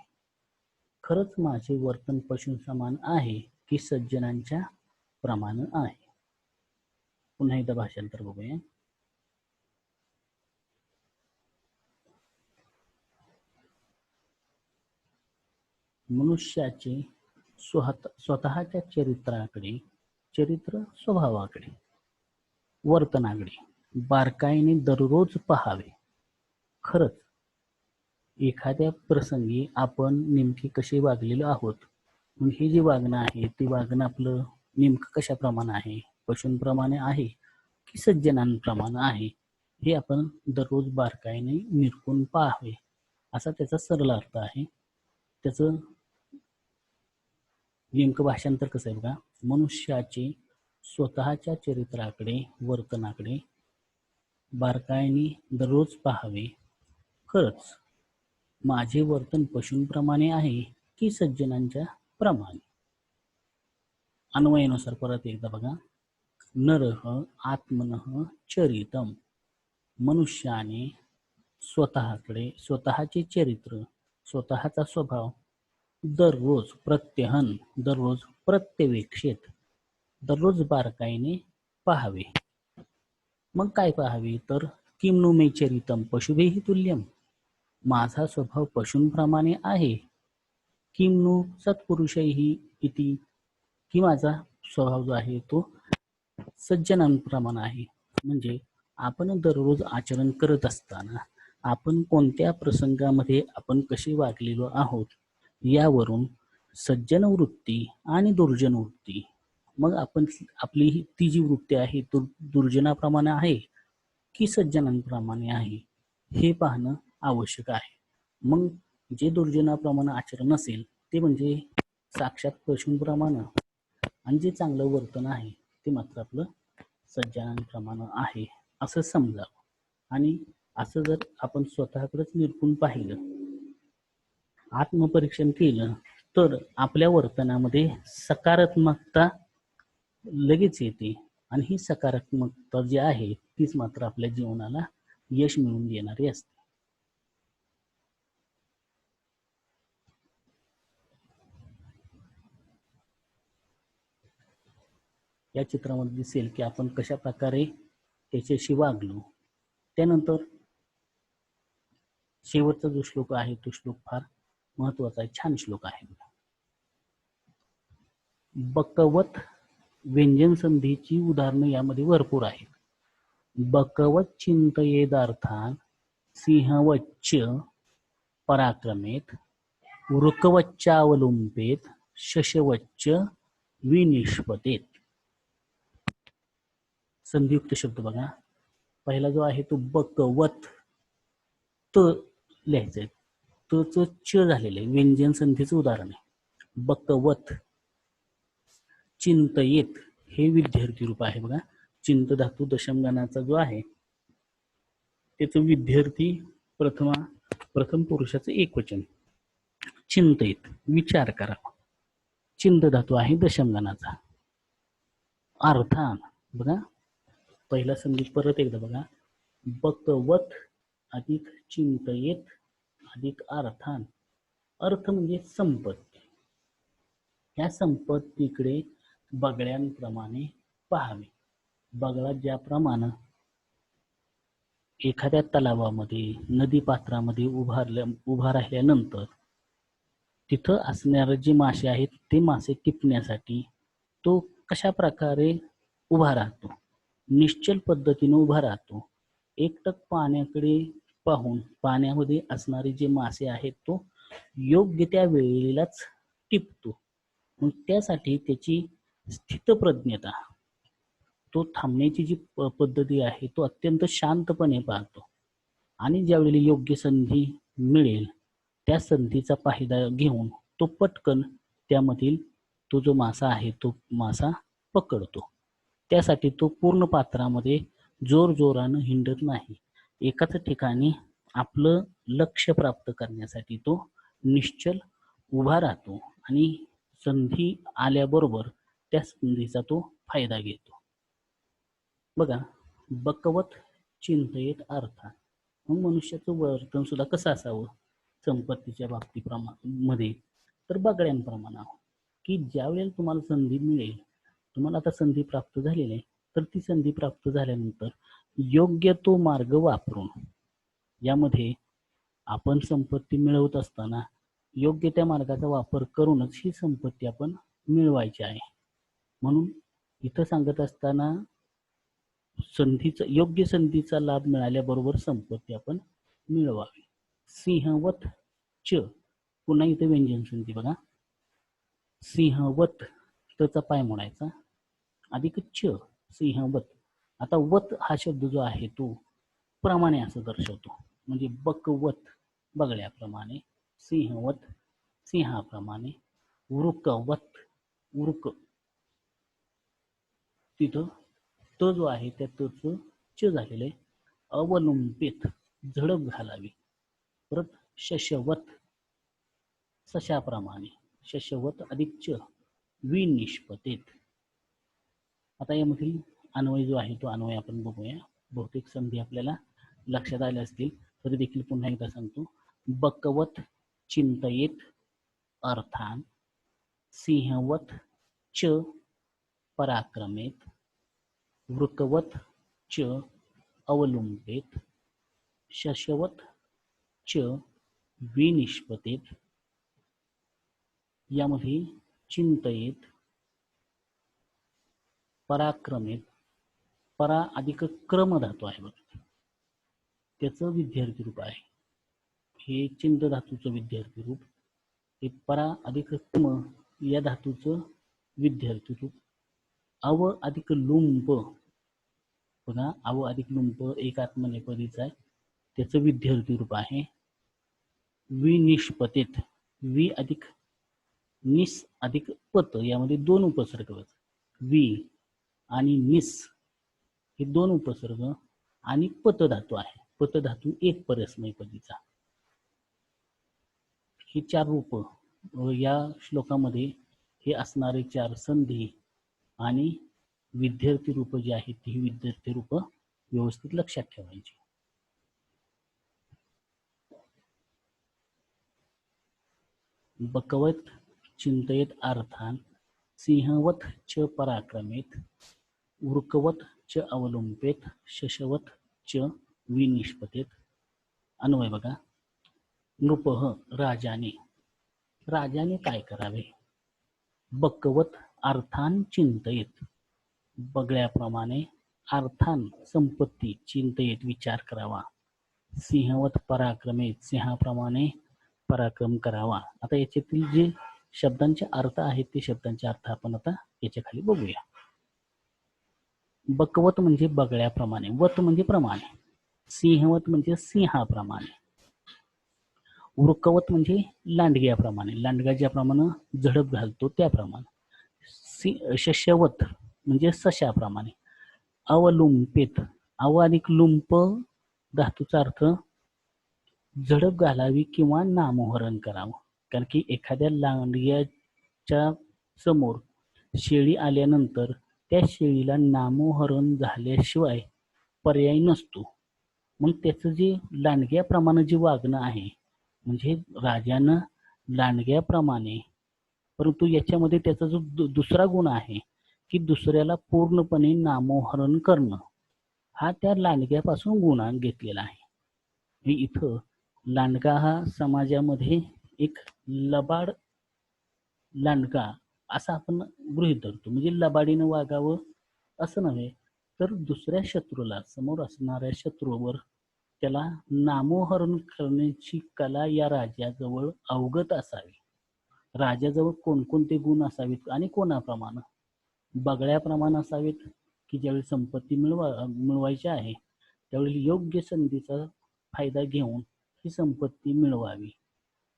खरंच माझे वर्तन पशुसमान आहे की सज्जनांच्या प्रमाणे आहे. पुन्हा एकदा भाषांतर बघूया. मनुष्याचे स्वतःच्या चरित्राकडे, चरित्र स्वभावाकडे, वर्तनाकडे बारकाईने दररोज पाहावे. खरंच एखाद्या प्रसंगी आपण नेमके कसे वागलेलो आहोत, मग हे जे वागणं आहे ते वागणं आपलं नेमकं कशाप्रमाणे आहे, पशूंप्रमाणे आहे की सज्जनांप्रमाणे आहे, हे आपण दररोज बारकाईने निरखून पाहावे, असा त्याचा सरळ अर्थ आहे. त्याचं नेमकं भाषांतर कसं आहे बघा. मनुष्याचे स्वतःच्या चरित्राकडे, वर्तनाकडे बारकाईने दररोज पाहावे. खरंच माझे वर्तन पशूंप्रमाणे आहे की सज्जनांच्या प्रमाणे. अन्वयानुसार परत एकदा बघा. नरः आत्मनः चरितम. मनुष्याने स्वतःकडे, स्वतःचे चरित्र, स्वतःचा स्वभाव दररोज, प्रत्यहन दररोज, प्रत्यवेक्षित दररोज बारकाईने पाहावे. मग काय पाहावे तर किम मे चरितम पशुभिः तुल्यम. माझा स्वभाव पशूंप्रमाणे आहे. किम नु सत्पुरुषैः इति, की माझा स्वभाव जो आहे तो सज्जनांप्रमाणे आहे. म्हणजे आपण दररोज आचरण करत असताना आपण कोणत्या प्रसंगामध्ये आपण कसे वागलेलो आहोत यावरून सज्जन वृत्ती आणि दुर्जन वृत्ती, मग आपण आपली ती जी वृत्ती आहे तो दुर्जनाप्रमाणे आहे की सज्जनांप्रमाणे आहे हे पाहणं आवश्यक आहे. मग जे दुर्जनाप्रमाणे आचरण असेल ते म्हणजे साक्षात पशूंप्रमाणे, आणि जे चांगलं वर्तन आहे ते मात्र आपलं सज्जनांप्रमाणे आहे असं समजावं. आणि असं जर आपण स्वतःकडेच निरखून पाहिलं, आत्मपरीक्षण केलं, तर आपल्या वर्तनामध्ये सकारात्मकता लगेच येते. आणि ही सकारात्मकता जी आहे तीच मात्र आपल्या जीवनाला यश मिळवून देणारी असते. या चित्रामध्ये दिसेल की आपण कशा प्रकारे त्याच्याशी वागलो. त्यानंतर शेवटचा जो श्लोक आहे तो श्लोक फार महत्वाचा आहे, छान श्लोक आहे. बकवत व्यंजन संधीची उदाहरणं यामध्ये भरपूर आहेत. बकवत चिंतयेदार्थान सिंहवच्च पराक्रमेत, वृकवच्चावलुंपेत, शशवच्च विनिष्पतेत. संधियुक्त शब्द बघा. पहिला जो आहे तो बकवत, त लिहायचं आहे, तच च झालेलं आहे, व्यंजन संधीचं उदाहरण आहे. बकवत. चिंतयेत हे विद्यार्थी रूप आहे बघा. चिंत धातू दशमगणाचा जो आहे त्याचं विद्यार्थी प्रथम पुरुषाचं एकवचन चिंतयेत विचार करावा. चिंत धातू आहे दशमगणाचा. अर्थान बघा पहिला संधी परत एकदा बघा. बकवत अधिक चिंतयेत अधिक अर्थान. अर्थ म्हणजे संपत्ती. या संपत्तीकडे बगळ्यांप्रमाणे पाहावे. बगळा ज्याप्रमाणे एखाद्या तलावामध्ये नदी पात्रामध्ये उभा राहिल्यानंतर तिथं असणारे जे मासे आहेत ते मासे टिपण्यासाठी तो कशा प्रकारे उभा राहतो, निश्चल पद्धतीने उभा राहतो. एकटक पाण्याकडे पाहून पाण्यामध्ये असणारे जे मासे आहेत तो योग्य त्या वेळेलाच टिपतो. मग त्यासाठी त्याची स्थितप्रज्ञता, तो थांबण्याची जी पद्धती आहे तो अत्यंत शांतपणे पाहतो. आणि ज्यावेळी योग्य संधी मिळेल त्या संधीचा फायदा घेऊन तो पटकन त्यामधील तो जो मासा आहे तो मासा पकडतो. त्यासाठी तो पूर्ण पात्रामध्ये जोरानं हिंडत नाही. एकाच ठिकाणी आपलं लक्ष प्राप्त करण्यासाठी तो निश्चल उभा राहतो आणि संधी आल्याबरोबर त्या संधीचा तो फायदा घेतो. बघा बकवत चिंतयेत अर्थान. मग मनुष्याचं वर्तन सुद्धा कसं असावं संपत्तीच्या बाबतीमध्ये, तर बगळ्यांप्रमाणे की ज्यावेळेला तुम्हाला संधी मिळेल, तुम्हाला आता संधी प्राप्त झालेली आहे, तर ती संधी प्राप्त झाल्यानंतर योग्य तो मार्ग वापरून, यामध्ये आपण संपत्ती मिळवत असताना योग्य त्या मार्गाचा वापर करूनच ही संपत्ती आपण मिळवायची आहे. म्हणून इथं सांगत असताना योग्य संधीचा लाभ मिळाल्याबरोबर संपत्ती आपण मिळवावी. सिंहवत च, पुन्हा इथे व्यंजन संधी बघा. सिंहवत तचा पाय मोडायचा अधिक च सिंहवत. आता वत हा शब्द जो आहे तो प्रमाणे असं दर्शवतो. म्हणजे बकवत बगळ्याप्रमाणे, सिंहवत सिंहाप्रमाणे, वृकवत वृक, तिथं त जो आहे त्या तचं च झालेलं आहे. अवलंबित झडप घालावी. परत शशवत सशाप्रमाणे, शशवत अधिक च विनिष्पतेत. आता यामधील अन्वय जो आहे तो अन्वय आपण बघूया. बहुतेक संधी आपल्याला लक्षात आल्या असतील तरी देखील पुन्हा एकदा सांगतो. बकवत चिंतयेत अर्थान, सिंहवत च पराक्रमेत, वृकवत च अवलंबेत, शशवत च विनिष्पतेत. यामध्ये चिंतयेत, पराक्रमेत, परा अधिक क्रम धातू आहे बघा, त्याचं विद्यार्थी रूप आहे. हे चिंत धातूचं विद्यार्थी रूप, हे परा अधिक क्रम या धातूचं विद्यार्थी रूप. अव अधिक लुंप बघा, अव अधिक लुंप एक आत्मनेपदीचा आहे, त्याचं विद्यार्थी रूप आहे. विनिष्पतेत, वि अधिक निस अधिक पत, यामध्ये दोन उपसर्ग, वि आणि निस हे दोन उपसर्ग आणि पत धातू आहे. पत धातू एक परस्मैपदीचा. ही चार रूप या श्लोकामध्ये हे असणारे चार संधी आणि विद्यार्थी रूप जी आहेत ती विद्यार्थी रूप व्यवस्थित लक्षात ठेवायची. बकवत चिंतयेत अर्थान, सिंहवत च पराक्रमेत, वृकवत च अवलंबेत, शशवत च विनिष्पतेत. अन्वय बघा. नृपः राजाने काय करावे. बकवत अर्थान चिंतयेत, बगळ्याप्रमाणे अर्थान संपत्ती चिंतयेत विचार करावा. सिंहवत पराक्रमेत सिंहाप्रमाणे पराक्रम करावा. आता याच्यातील जे शब्दांचे अर्थ आहेत ते शब्दांचे अर्थ आपण आता याच्या खाली बघूया. बकवत म्हणजे बगळ्याप्रमाणे, वत म्हणजे प्रमाणे, सिंहवत म्हणजे सिंहाप्रमाणे, वृकवत म्हणजे लांडग्याप्रमाणे, लांडगा ज्याप्रमाणे झडप घालतो त्याप्रमाणे, शशवत म्हणजे सशाप्रमाणे, अवलुंपेत, अव अधिक लुंप धातूचा अर्थ झडप घालावी किंवा नामोहरण करावं. कारण की एखाद्या लांडग्याच्या समोर शेळी आल्यानंतर त्या शेळीला नामोहरण झाल्याशिवाय पर्याय नसतो. मग त्याचं जे लांडग्याप्रमाणे जे वागणं आहे, म्हणजे राजानं लांडग्याप्रमाणे, परंतु याच्यामध्ये त्याचा जो दुसरा गुण आहे की दुसऱ्याला पूर्णपणे नामोहरण करणं, हा त्या लांडग्यापासून गुण घेतलेला आहे. मी इथं लांडगा हा समाजामध्ये एक लबाड लांडगा असा आपण गृहीत धरतो. म्हणजे लबाडीनं वागावं असं नव्हे, तर दुसऱ्या शत्रूला, समोर असणाऱ्या शत्रूवर त्याला नामोहरण करण्याची कला या राजाजवळ अवगत असावी. राजाजवळ कोणकोणते गुण असावेत आणि कोणाप्रमाणे? बगळ्याप्रमाणे असावेत की ज्यावेळी संपत्ती मिळवायची आहे त्यावेळी योग्य संधीचा फायदा घेऊन ही संपत्ती मिळवावी.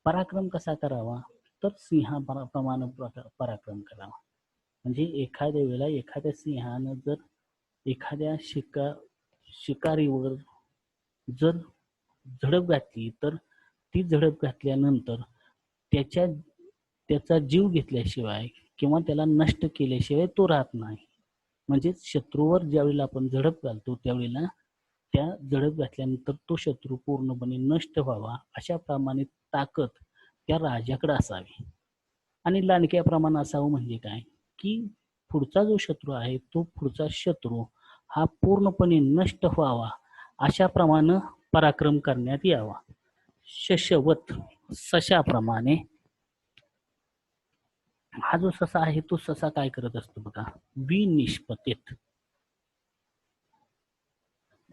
पराक्रम कसा करावा? तर सिंहाप्रमाणे पराक्रम करावा. म्हणजे एखाद्या वेळेला एखाद्या सिंहानं जर एखाद्या शिकारीवर जर झडप घातली, तर ती झडप घातल्यानंतर त्याचा जीव घेतल्याशिवाय किंवा त्याला नष्ट केल्याशिवाय तो राहत नाही. म्हणजे शत्रूवर ज्यावेळेला आपण झडप घालतो त्यावेळेला त्या झडप घातल्यानंतर तो शत्रू पूर्णपणे नष्ट व्हावा अशा प्रमाणे ताकद त्या राजाकडे असावी. आणि लांडग्याप्रमाणे असावं म्हणजे काय की पुढचा जो शत्रू आहे तो पुढचा शत्रू हा पूर्णपणे नष्ट व्हावा अशा प्रमाणे पराक्रम करण्यात यावा. शशवत, सशाप्रमाणे. हा जो ससा आहे तो ससा काय करत असतो बघा, विनिष्पतेत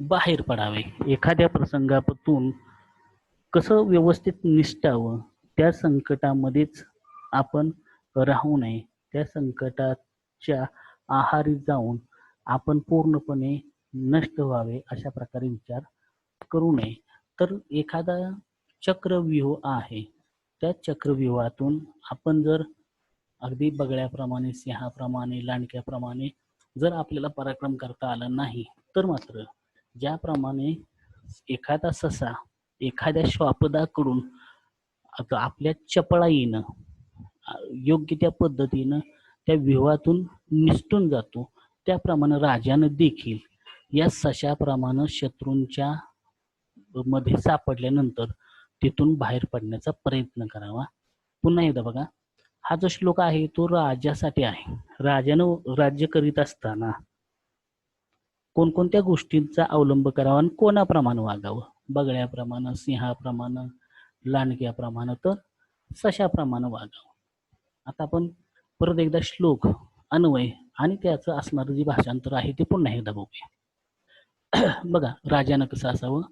बाहेर पडावे. एखाद्या प्रसंगापासून कसं व्यवस्थित निष्ठावं, त्या संकटामध्येच आपण राहू नये. त्या संकटाच्या आहारी जाऊन आपण पूर्णपणे नष्ट व्हावे अशा प्रकारे विचार करू नये. तर एखादा चक्रव्यूह आहे, त्या चक्रव्यूहातून आपण जर अगदी बगळ्याप्रमाणे, सिंहाप्रमाणे, लांडग्याप्रमाणे जर आपल्याला पराक्रम करता आला नाही, तर मात्र ज्याप्रमाणे एखादा ससा एखाद्या श्वापदाकडून आपल्या चपळाईनं योग्य त्या पद्धतीनं त्या व्यूहातून निसटून जातो, त्याप्रमाणे राजानं देखील या सशाप्रमाणे शत्रूंच्या मध्ये सापडल्यानंतर तिथून बाहेर पडण्याचा प्रयत्न करावा. पुन्हा एकदा बघा, हा जो श्लोक आहे तो राजासाठी आहे. राजानं राज्य करीत असताना कोणकोणत्या गोष्टींचा अवलंब करावा आणि कोणाप्रमाणे वागावं? बगळ्याप्रमाणे, सिंहाप्रमाणे, लांडग्याप्रमाणे, तर सशाप्रमाणे वागावं. आता आपण परत एकदा श्लोक, अन्वय आणि त्याचं असणारं जे भाषांतर आहे ते पुन्हा एकदा बघूया. बघा, राजानं कसं असावं,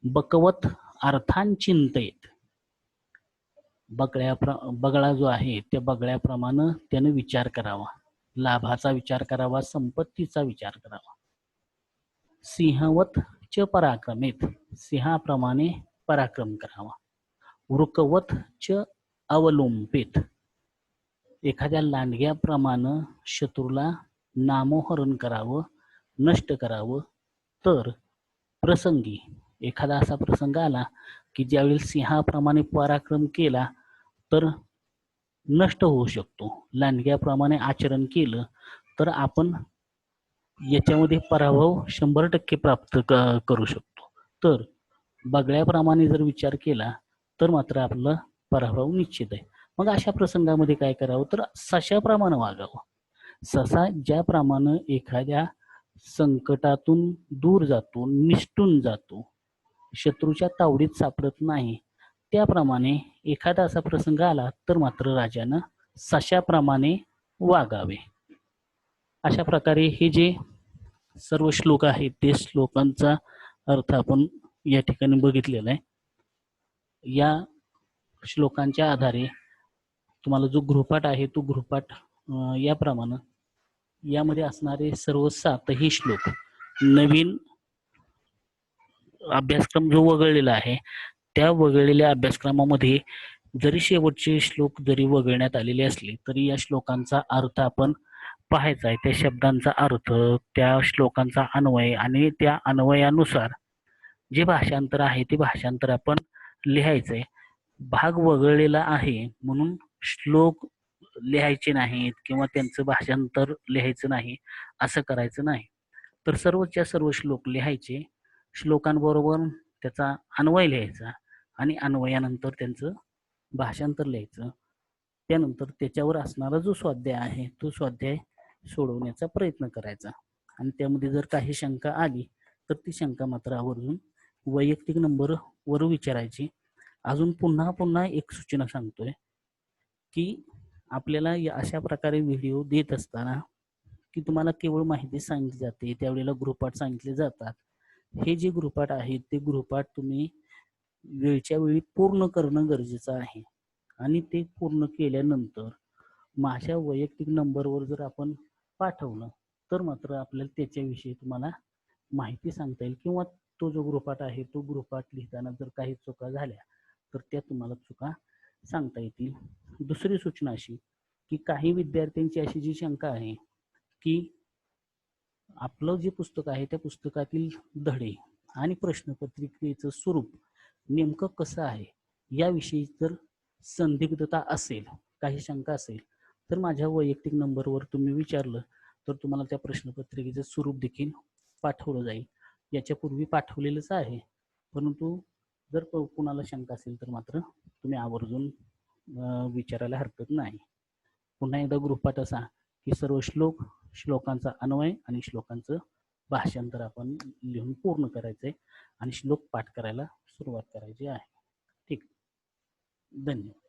बकवत अर्थांचिंतयेत. बगळा जो आहे त्या बगळ्याप्रमाणे त्याने विचार करावा, लाभाचा विचार करावा, संपत्तीचा विचार करावा. सिंहवत च पराक्रमेत, सिंहाप्रमाणे पराक्रम करावा. वृकवत च अवलंबित, एखाद्या लांडग्याप्रमाणे शत्रूला नामोहरण करावं, नष्ट करावं. तर प्रसंगी एखादा असा प्रसंग आला की ज्यावेळी सिंहाप्रमाणे पराक्रम केला तर नष्ट होऊ शकतो. लांडग्याप्रमाणे आचरण केलं तर आपण याच्यामध्ये पराभव 100% प्राप्त करू शकतो. तर बगळ्याप्रमाणे जर विचार केला तर मात्र आपला पराभव निश्चित आहे. मग अशा प्रसंगामध्ये काय करावं, तर सशाप्रमाणे वागावं. ससा ज्याप्रमाणे एखाद्या संकटातून दूर जातो, निसटून जातो, शत्रूच्या तावडीत सापडत नाही, त्याप्रमाणे एखादा असा प्रसंग आला तर मात्र राजानं सशाप्रमाणे वागावे. अशा प्रकारे हे जे सर्व श्लोक आहेत ते श्लोकांचा अर्थ आपण या ठिकाणी बघितलेला आहे. या श्लोकांच्या आधारे तुम्हाला जो गृहपाठ आहे तो गृहपाठ याप्रमाणे यामध्ये असणारे सर्व 7ही श्लोक नवीन अभ्यासक्रम जो वगळलेला आहे त्या वगळलेल्या अभ्यासक्रमामध्ये जरी शेवटचे श्लोक जरी वगळण्यात आलेले असले तरी या श्लोकांचा अर्थ आपण पाहायचा आहे. त्या शब्दांचा अर्थ, त्या श्लोकांचा अन्वय आणि त्या अन्वयानुसार जे भाषांतर आहे ते भाषांतर आपण लिहायचंय. भाग वगळलेला आहे म्हणून श्लोक लिहायचे नाहीत किंवा त्यांचं भाषांतर लिहायचं नाही, असं करायचं नाही. तर सर्वच्या सर्व श्लोक लिहायचे, श्लोकांबरोबर त्याचा अन्वय लिहायचा आणि अन्वयानंतर त्यांचं भाषांतर लिहायचं. त्यानंतर त्याच्यावर असणारा जो स्वाध्याय आहे तो स्वाध्याय सोडवण्याचा प्रयत्न करायचा आणि त्यामध्ये जर काही शंका आली तर ती शंका मात्र आवर्जून वैयक्तिक नंबरवर विचारायची. अजून पुन्हा पुन्हा एक सूचना सांगतोय की आपल्याला अशा प्रकारे व्हिडिओ देत असताना की तुम्हाला केवळ माहिती सांगितली जाते, त्यावेळेला गृहपाठ सांगितले जातात. हे जे गृहपाठ आहेत ते गृहपाठ तुम्ही वेळच्या वेळी पूर्ण करणं गरजेचं आहे आणि ते पूर्ण केल्यानंतर माझ्या वैयक्तिक नंबरवर जर आपण पाठवलं तर मात्र आपल्याला त्याच्याविषयी तुम्हाला माहिती सांगता येईल किंवा तो जो गृहपाठ आहे तो गृहपाठ लिहिताना जर काही चुका झाल्या तर त्या तुम्हाला चुका सांगता येतील. दुसरी सूचना अशी की काही विद्यार्थ्यांची अशी जी शंका आहे की आपलं जे पुस्तक आहे त्या पुस्तकातील धडे आणि प्रश्नपत्रिकेचं स्वरूप नेमकं कसं आहे याविषयी जर संदिग्धता असेल, काही शंका असेल तर माझ्या वैयक्तिक नंबरवर तुम्ही विचारलं तर तुम्हाला त्या प्रश्नपत्रिकेचं स्वरूप देखील पाठवलं जाईल. याच्यापूर्वी पाठवलेलंच आहे, परंतु जर कुणाला शंका असेल तर मात्र तुम्ही आवर्जून विचारायला हरकत नाही. पुन्हा एकदा गृहपाठ असा की सर्व श्लोकांचा अन्वय आणि श्लोकांचं भाषांतर आपण लिहून पूर्ण करायचंय आणि श्लोक पाठ करायला सुरुवात करायची आहे. ठीक, धन्यवाद.